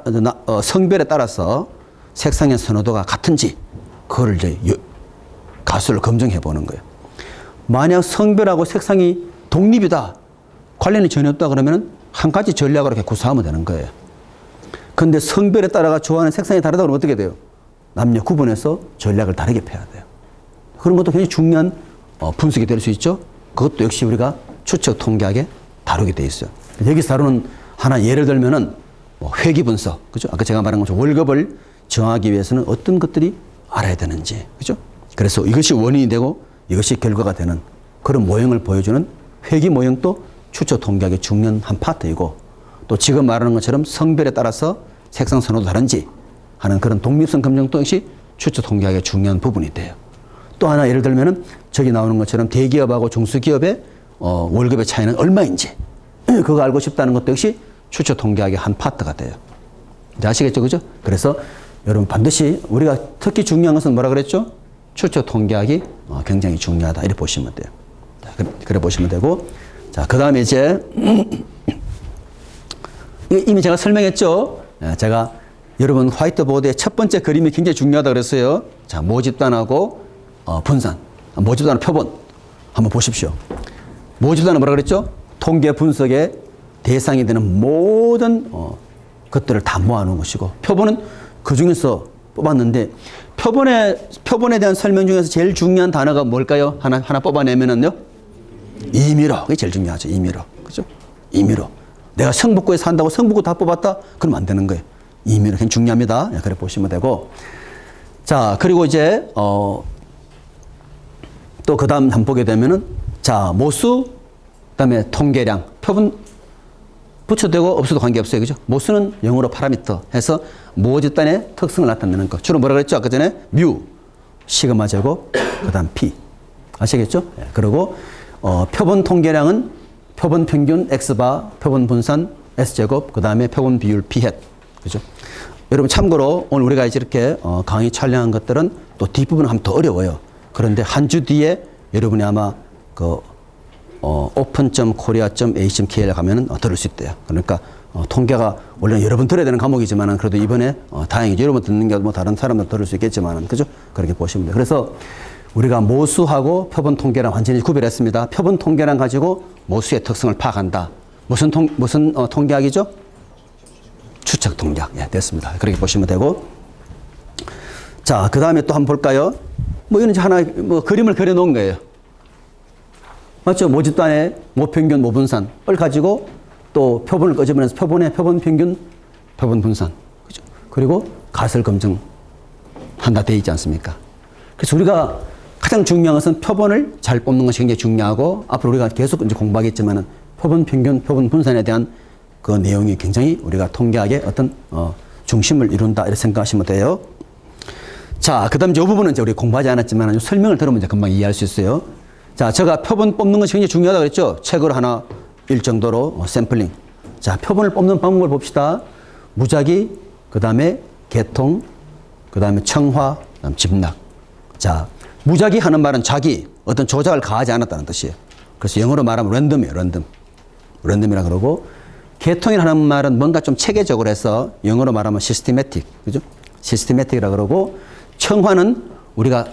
성별에 따라서 색상의 선호도가 같은지 그거를 이제 가수를 검증해 보는 거예요. 만약 성별하고 색상이 독립이다, 관련이 전혀 없다 그러면 한 가지 전략으로 이렇게 구사하면 되는 거예요. 그런데 성별에 따라가 좋아하는 색상이 다르다 그러면 어떻게 돼요? 남녀 구분해서 전략을 다르게 펴야 돼요. 그런 것도 굉장히 중요한 분석이 될 수 있죠. 그것도 역시 우리가 추측 통계학에 다루게 돼 있어요. 여기서 다루는 하나 예를 들면은 회귀 분석, 그죠? 아까 제가 말한 것처럼 월급을 정하기 위해서는 어떤 것들이 알아야 되는지, 그죠? 그래서 이것이 원인이 되고 이것이 결과가 되는 그런 모형을 보여주는 회귀 모형도 추측 통계학의 중요한 한 파트이고, 또 지금 말하는 것처럼 성별에 따라서 색상 선호도 다른지 하는 그런 독립성 검증도 역시 추측 통계학의 중요한 부분이 돼요. 또 하나 예를 들면은 저기 나오는 것처럼 대기업하고 중소기업의 월급의 차이는 얼마인지 그거 알고 싶다는 것도 역시 추측 통계학의 한 파트가 돼요. 이제 아시겠죠, 그죠? 그래서 여러분 반드시 우리가 특히 중요한 것은 뭐라 그랬죠? 추측 통계학이 굉장히 중요하다. 이렇게 보시면 돼요. 자, 그래 보시면 되고, 자, 그 다음에 이제 이미 제가 설명했죠. 제가 여러분 화이트보드의 첫 번째 그림이 굉장히 중요하다 그랬어요. 자, 모집단하고 분산, 모집단은 표본 한번 보십시오. 모집단은 뭐라 그랬죠? 통계 분석의 대상이 되는 모든 것들을 다 모아놓은 것이고, 표본은 그 중에서 뽑았는데, 표본에 대한 설명 중에서 제일 중요한 단어가 뭘까요? 하나 뽑아내면은요? 임의로. 그게 제일 중요하죠. 임의로. 그죠? 임의로. 내가 성북구에 산다고 성북구 다 뽑았다? 그러면 안 되는 거예요. 임의로. 굉장히 중요합니다. 그래 보시면 되고. 자, 그리고 이제, 또 그 다음 한번 보게 되면은, 자, 모수, 그 다음에 통계량, 표본 붙여도 되고 없어도 관계없어요. 그죠? 모수는 영어로 파라미터 해서 모집단의 특성을 나타내는 것. 주로 뭐라 그랬죠? 아까 전에 뮤, 시그마 제곱, 그 다음 P. 아시겠죠? 그리고, 표본 통계량은 표본 평균 X바, 표본 분산 S제곱, 그 다음에 표본 비율 P햇. 그죠? 여러분 참고로 오늘 우리가 이제 이렇게 강의 촬영한 것들은 또 뒷부분은 하면 더 어려워요. 그런데 한 주 뒤에 여러분이 아마 그 open.korea.ac.kr에 가면은 들을 수 있대요. 그러니까 통계가 원래는 여러 번 들어야 되는 과목이지만은 그래도 이번에 다행히 여러 번 듣는 게 뭐 다른 사람도 들을 수 있겠지만은, 그죠? 그렇게 보시면 돼요. 그래서 우리가 모수하고 표본 통계랑 완전히 구별했습니다. 표본 통계랑 가지고 모수의 특성을 파악한다. 무슨 통계학이죠? 추측 통계학. 예, 됐습니다. 그렇게 보시면 되고. 자, 그 다음에 또 한번 볼까요? 뭐 이건 이제 하나 그림을 그려 놓은 거예요. 맞죠? 모집단의 모평균, 모분산을 가지고 또 표본을 끄집어내서 표본의 표본 평균, 표본 분산. 그죠? 그리고 가설 검증한다 돼 있지 않습니까? 그래서 우리가 가장 중요한 것은 표본을 잘 뽑는 것이 굉장히 중요하고, 앞으로 우리가 계속 이제 공부하겠지만은 표본 평균, 표본 분산에 대한 그 내용이 굉장히 우리가 통계학의 어떤 중심을 이룬다 이렇게 생각하시면 돼요. 자, 그 다음 이 부분은 이제 우리 공부하지 않았지만 설명을 들으면 이제 금방 이해할 수 있어요. 자, 제가 표본 뽑는 것이 굉장히 중요하다고 그랬죠? 책을 하나 일 정도로 샘플링. 자, 표본을 뽑는 방법을 봅시다. 무작위, 그 다음에 개통, 그 다음에 청화, 그 다음 집락. 자, 무작위 하는 말은 자기, 어떤 조작을 가하지 않았다는 뜻이에요. 그래서 영어로 말하면 랜덤이에요, 랜덤. 랜덤이라 그러고, 개통이라는 말은 뭔가 좀 체계적으로 해서 영어로 말하면 시스테매틱, 그죠? 시스테매틱이라 그러고, 청화는 우리가,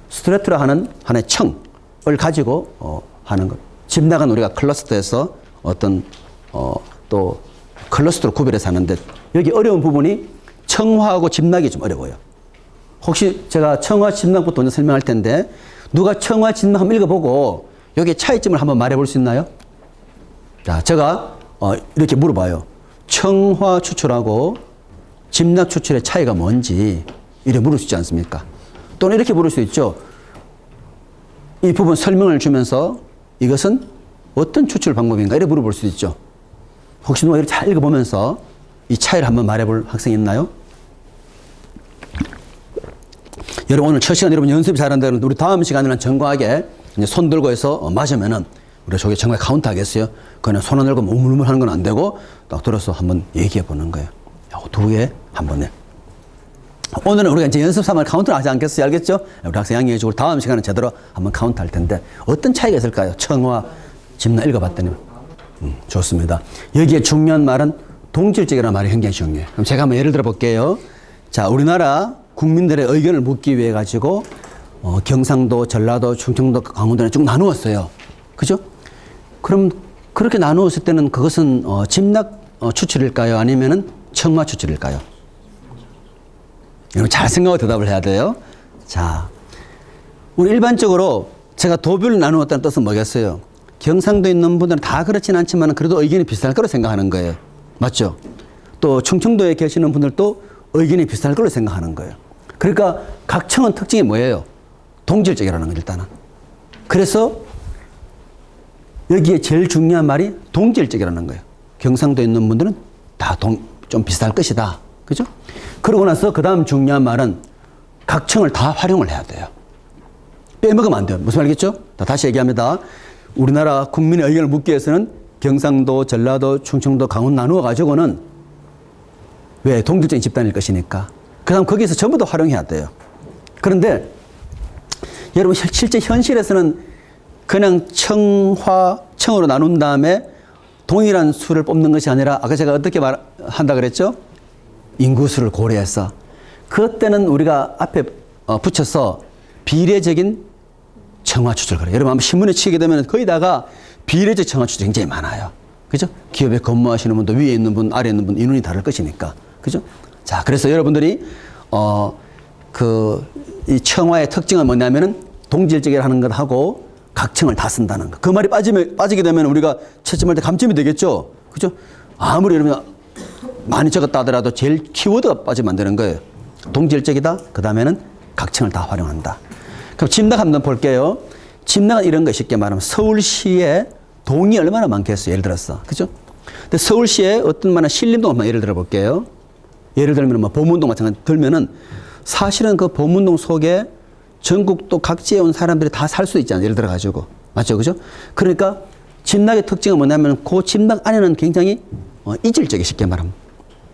스트레트라 하는 하나의 청을 가지고, 하는 것. 집락은 우리가 클러스터에서 어떤, 또 클러스터로 구별해서 하는데, 여기 어려운 부분이 청화하고 집락이 좀 어려워요. 혹시 제가 청화, 집락부터 먼저 설명할 텐데, 누가 청화, 집락 한번 읽어보고, 여기 차이점을 한번 말해 볼 수 있나요? 자, 제가 이렇게 물어봐요. 청화 추출하고 집락 추출의 차이가 뭔지 이렇게 물을 수 있지 않습니까? 또는 이렇게 물을 수 있죠. 이 부분 설명을 주면서 이것은 어떤 추출 방법인가 이렇게 물어볼 수 있죠. 혹시 누가 이렇게 잘 읽어보면서 이 차이를 한번 말해볼 학생이 있나요? 여러분 오늘 첫 시간 여러분 연습이 잘한다는 우리 다음 시간에는 정과하게 이제 손 들고 해서 맞으면은 우리 저기 정말 카운트 하겠어요? 그냥 손 안 들고 우물우물 하는 건 안 되고 딱 들어서 한번 얘기해 보는 거예요. 두 개 한 번에. 오늘은 우리가 이제 연습 삼아 카운트를 하지 않겠어요? 알겠죠? 우리 학생 양해해 주고 다음 시간은 제대로 한번 카운트 할 텐데 어떤 차이가 있을까요? 청화, 집락 읽어봤더니. 좋습니다. 여기에 중요한 말은 동질적이라는 말이 굉장히 중요해요. 그럼 제가 한번 예를 들어 볼게요. 자, 우리나라 국민들의 의견을 묻기 위해 가지고 경상도, 전라도, 충청도, 강원도를 쭉 나누었어요. 그죠? 그럼 그렇게 나누었을 때는 그것은 집락 추출일까요? 아니면은 청화 추출일까요? 여러분 잘 생각하고 대답을 해야 돼요. 자, 우리 일반적으로 제가 도별을 나누었다는 뜻은 뭐겠어요? 경상도에 있는 분들은 다 그렇진 않지만 그래도 의견이 비슷할 거로 생각하는 거예요. 맞죠? 또 충청도에 계시는 분들도 의견이 비슷할 거로 생각하는 거예요. 그러니까 각 청은 특징이 뭐예요? 동질적이라는 거예요, 일단은. 그래서 여기에 제일 중요한 말이 동질적이라는 거예요. 경상도에 있는 분들은 다 좀 비슷할 것이다. 그죠? 그러고 나서 그 다음 중요한 말은 각 청을 다 활용을 해야 돼요. 빼먹으면 안 돼요. 무슨 말이겠죠? 다시 얘기합니다. 우리나라 국민의 의견을 묻기 위해서는 경상도, 전라도, 충청도, 강원 나누어 가지고는 왜? 동질적인 집단일 것이니까. 그 다음 거기에서 전부 다 활용해야 돼요. 그런데 여러분 실제 현실에서는 그냥 청으로 나눈 다음에 동일한 수를 뽑는 것이 아니라 아까 제가 어떻게 한다 그랬죠? 인구수를 고려해서 그때는 우리가 앞에 붙여서 비례적인 청화 추출 그래요. 여러분 한번 신문에 치게 되면 거의 다가 비례적 청화 추출이 굉장히 많아요. 그죠? 기업에 근무하시는 분도 위에 있는 분, 아래에 있는 분 인원이 다를 것이니까. 그죠? 자, 그래서 여러분들이 이 청화의 특징은 뭐냐면은 동질적이라는 것하고 각청을 다 쓴다는 거. 그 말이 빠지게 되면 우리가 채점할 때 감점이 되겠죠? 그죠? 아무리 여러분 많이 적었다 하더라도 제일 키워드가 빠지면 안 되는 거예요. 동질적이다. 그 다음에는 각청을 다 활용한다. 그럼 집락 한번 볼게요. 집락은 이런 거 쉽게 말하면 서울시에 동이 얼마나 많겠어요? 예를 들어서. 그죠? 근데 서울시에 어떤 만한 신림동 한번 예를 들어 볼게요. 예를 들면 뭐 보문동 같은 거 들면은 사실은 그 보문동 속에 전국도 각지에 온 사람들이 다 살 수 있잖아요. 예를 들어 가지고. 맞죠? 그죠? 그러니까 집락의 특징은 뭐냐면 그 집락 안에는 굉장히 이질적이 쉽게 말하면.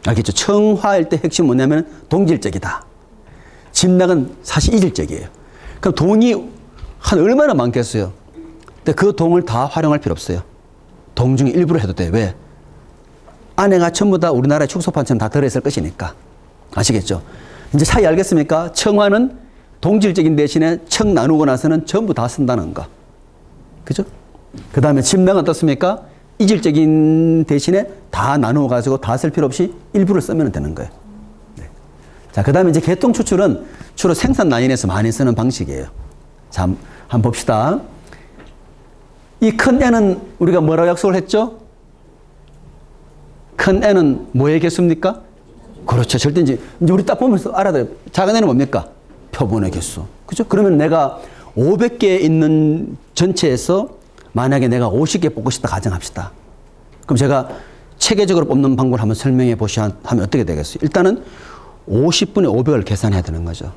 알겠죠? 청화일 때 핵심은 뭐냐면 동질적이다. 집락은 사실 이질적이에요. 그럼 동이 한 얼마나 많겠어요? 근데 그 동을 다 활용할 필요 없어요. 동 중에 일부를 해도 돼. 왜? 안에가 전부 다 우리나라의 축소판처럼 다 들어있을 것이니까. 아시겠죠? 이제 차이 알겠습니까? 청화는 동질적인 대신에 청 나누고 나서는 전부 다 쓴다는 거. 그죠? 그 다음에 집락은 어떻습니까? 이질적인 대신에 다 나누어 가지고 다 쓸 필요 없이 일부를 쓰면 되는 거예요. 네. 자, 그 다음에 이제 개통 추출은 주로 생산 라인에서 많이 쓰는 방식이에요. 자, 한번 봅시다. 이 큰 N은 우리가 뭐라고 약속을 했죠? 큰 N은 뭐의 개수입니까? 그렇죠. 절대 이제 우리 딱 보면서 알아둬요. 작은 N은 뭡니까? 표본의 개수. 그죠? 그러면 내가 500개 있는 전체에서 만약에 내가 50개 뽑고 싶다 가정합시다. 그럼 제가 체계적으로 뽑는 방법을 한번 설명해 보시면 하면 어떻게 되겠어요? 일단은 50분의 500을 계산해야 되는 거죠.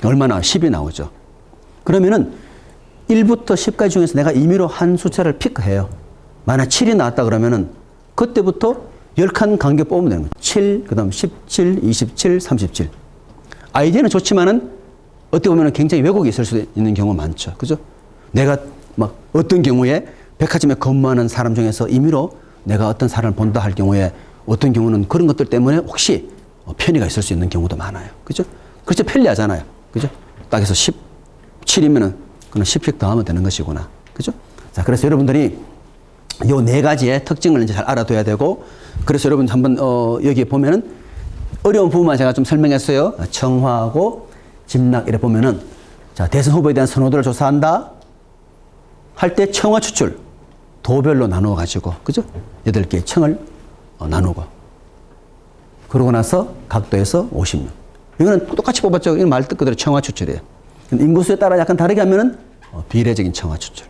얼마나? 10이 나오죠. 그러면은 1부터 10까지 중에서 내가 임의로 한 숫자를 픽해요. 만약 7이 나왔다 그러면은 그때부터 10칸 간격 뽑으면 되는 거예요. 7, 그 다음 17, 27, 37. 아이디어는 좋지만은 어떻게 보면 굉장히 왜곡이 있을 수 있는 경우가 많죠. 그죠? 내가 막 어떤 경우에 백화점에 근무하는 사람 중에서 임의로 내가 어떤 사람을 본다 할 경우에 어떤 경우는 그런 것들 때문에 혹시 편의가 있을 수 있는 경우도 많아요. 그죠? 그렇죠. 편리하잖아요. 그죠? 딱 해서 17이면은 그냥 10씩 더하면 되는 것이구나. 그죠? 자, 그래서 여러분들이 요 네 가지의 특징을 이제 잘 알아둬야 되고, 그래서 여러분 한번 여기 보면은 어려운 부분만 제가 좀 설명했어요. 청화하고 집락 이래 보면은, 자, 대선 후보에 대한 선호도를 조사한다 할 때 청화 추출 도별로 나누어 가지고, 그죠? 8개의 청을 나누고, 그러고 나서 각도에서 50명. 이거는 똑같이 뽑았죠. 이건 말 그대로 청화 추출이에요. 인구수에 따라 약간 다르게 하면은 비례적인 청화 추출.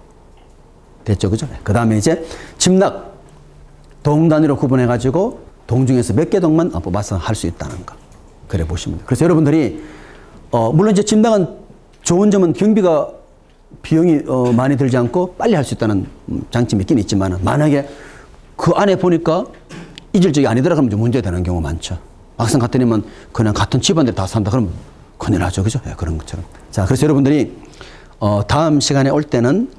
됐죠, 그죠? 그 다음에 이제 집락 동 단위로 구분해 가지고 동 중에서 몇 개 동만 뽑아서 할 수 있다는 거. 그래 보시면 돼요. 그래서 여러분들이 물론 이제 집락은 좋은 점은 경비가 비용이 많이 들지 않고 빨리 할 수 있다는 장점이 있긴 있지만, 만약에 그 안에 보니까 이질적이 아니더라 그러면 좀 문제가 되는 경우가 많죠. 막상 갔더니만 그냥 같은 집안들 다 산다 그러면 큰일 나죠, 그죠? 예, 그런 것처럼. 자, 그래서 여러분들이 다음 시간에 올 때는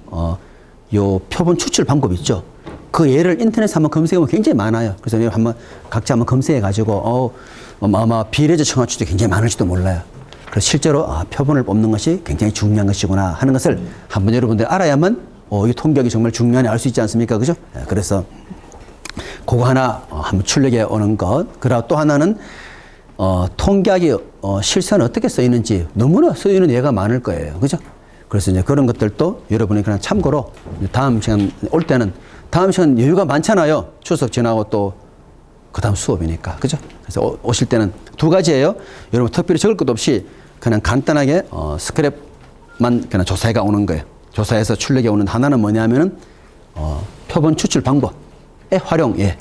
요 표본 추출 방법이 있죠. 그 예를 인터넷에 한번 검색해보면 굉장히 많아요. 그래서 한번 각자 한번 검색해가지고 아마 비례적 청화 추출이 굉장히 많을지도 몰라요. 그래서 실제로 표본을 뽑는 것이 굉장히 중요한 것이구나 하는 것을 한번 여러분들이 알아야만 이 통계학이 정말 중요하니 알 수 있지 않습니까? 그죠? 예, 그래서 그거 하나 한번 출력해 오는 것. 그리고 또 하나는 통계학이 실생활에 어떻게 쓰이는지 너무나 쓰이는 예가 많을 거예요. 그죠? 그래서 이제 그런 것들도 여러분이 그냥 참고로 다음 시간 올 때는, 다음 시간 여유가 많잖아요. 추석 지나고 또 그 다음 수업이니까. 그죠? 그래서 오실 때는 두 가지예요. 여러분 특별히 적을 것도 없이 그냥 간단하게 스크랩만 그냥 조사해가 오는 거예요. 조사해서 출력해 오는 하나는 뭐냐면은 표본 추출 방법의 활용. 예.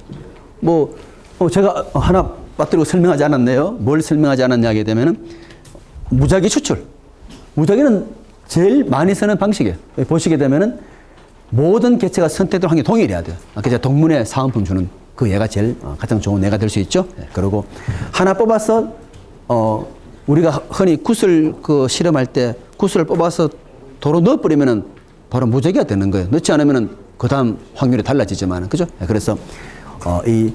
제가 하나 빠뜨리고 설명하지 않았네요. 뭘 설명하지 않았냐 하게 되면은 무작위 추출. 무작위는 제일 많이 쓰는 방식이에요. 보시게 되면은 모든 개체가 선택된 확률이 동일해야 돼요. 아까 제가 동문회 사은품 주는 그 예가 제일 가장 좋은 예가 될 수 있죠. 네. 그리고 하나 뽑아서 우리가 흔히 구슬 실험할 때 구슬을 뽑아서 도로 넣어버리면은 바로 무작위가 되는 거예요. 넣지 않으면은 그 다음 확률이 달라지지만, 그죠? 네. 그래서 이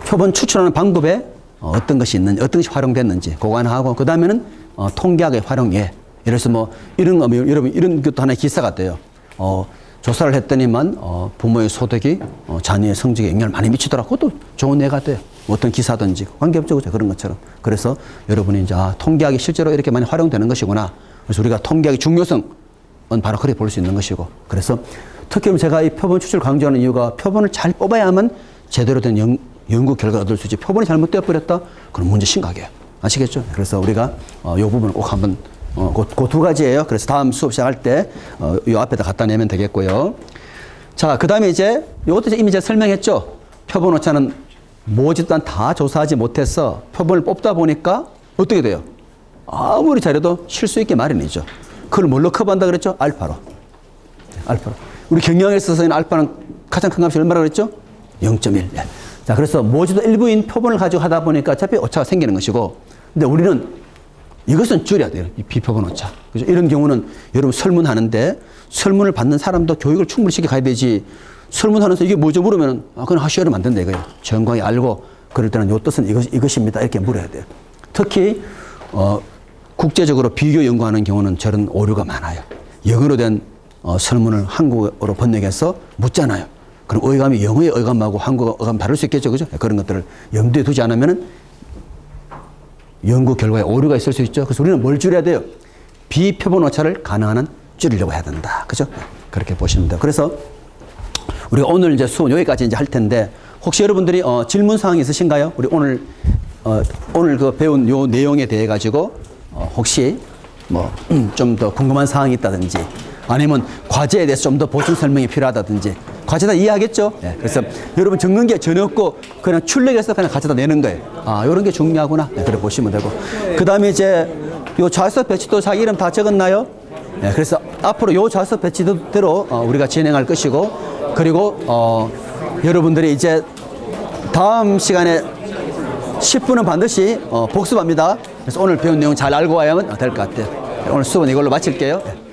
표본 추출하는 방법에 어떤 것이 있는지, 어떤 것이 활용됐는지 그거 하나 하고, 그 다음에는 통계학의 활용 예. 예를 들어서 여러분 이런 것도 하나의 기사가 돼요. 조사를 했더니만 부모의 소득이 자녀의 성적에 영향을 많이 미치더라. 그것도 좋은 예가 돼요. 어떤 기사든지 관계없죠, 그죠? 그런 것처럼. 그래서 여러분이 이제 통계학이 실제로 이렇게 많이 활용되는 것이구나. 그래서 우리가 통계학의 중요성은 바로 그렇게 볼 수 있는 것이고. 그래서 특히 제가 이 표본 추출 강조하는 이유가 표본을 잘 뽑아야만 제대로 된 연구 결과를 얻을 수 있지. 표본이 잘못되어 버렸다? 그럼 문제 심각해요. 아시겠죠? 그래서 우리가 이 부분을 꼭 한번 그 두 가지예요. 그래서 다음 수업 시작할 때 이 앞에다 갖다 내면 되겠고요. 자, 그 다음에 이제 이것도 이미 제가 설명했죠. 표본 오차는 모집단 다 조사하지 못해서 표본을 뽑다 보니까 어떻게 돼요? 아무리 잘해도 실수 있게 마련이죠. 그걸 뭘로 커버한다 그랬죠? 알파로. 알파로. 우리 경영에 있어서는 알파는 가장 큰 값이 얼마라고 그랬죠? 0.1. 자, 그래서 모집도 일부인 표본을 가지고 하다 보니까 어차피 오차가 생기는 것이고, 근데 우리는 이것은 줄여야 돼요. 이 비표본 오차. 그죠? 이런 경우는 여러분 설문하는데 설문을 받는 사람도 교육을 충분히 시켜 가야 되지. 설문하면서 이게 뭐죠? 물으면 그건 하시오면 안 된다 이거예요. 정확히 알고 그럴 때는 요 뜻은 이것입니다. 이렇게 물어야 돼요. 특히 국제적으로 비교 연구하는 경우는 저런 오류가 많아요. 영어로 된 설문을 한국어로 번역해서 묻잖아요. 그럼 어감이 영어의 어감하고 한국어 어감 다를 수 있겠죠, 그죠? 그런 것들을 염두에 두지 않으면은 연구 결과에 오류가 있을 수 있죠. 그래서 우리는 뭘 줄여야 돼요? 비표본 오차를 가능한 한 줄이려고 해야 된다. 그죠? 그렇게 보시면 돼요. 그래서 우리가 오늘 이제 수업 여기까지 이제 할 텐데, 혹시 여러분들이 질문 사항이 있으신가요? 우리 오늘 배운 요 내용에 대해 가지고 혹시 좀 더 궁금한 사항이 있다든지, 아니면 과제에 대해서 좀 더 보충 설명이 필요하다든지, 가져다 이해하겠죠? 예, 그래서 여러분 적는 게 전혀 없고 그냥 출력해서 그냥 가져다 내는 거예요. 아, 요런 게 중요하구나. 네, 그래 보시면 되고. 그 다음에 이제 요 좌석 배치도 자기 이름 다 적었나요? 예, 그래서 앞으로 요 좌석 배치대로 우리가 진행할 것이고, 그리고 여러분들이 이제 다음 시간에 10분은 반드시 복습합니다. 그래서 오늘 배운 내용 잘 알고 와야만 될 것 같아요. 오늘 수업은 이걸로 마칠게요.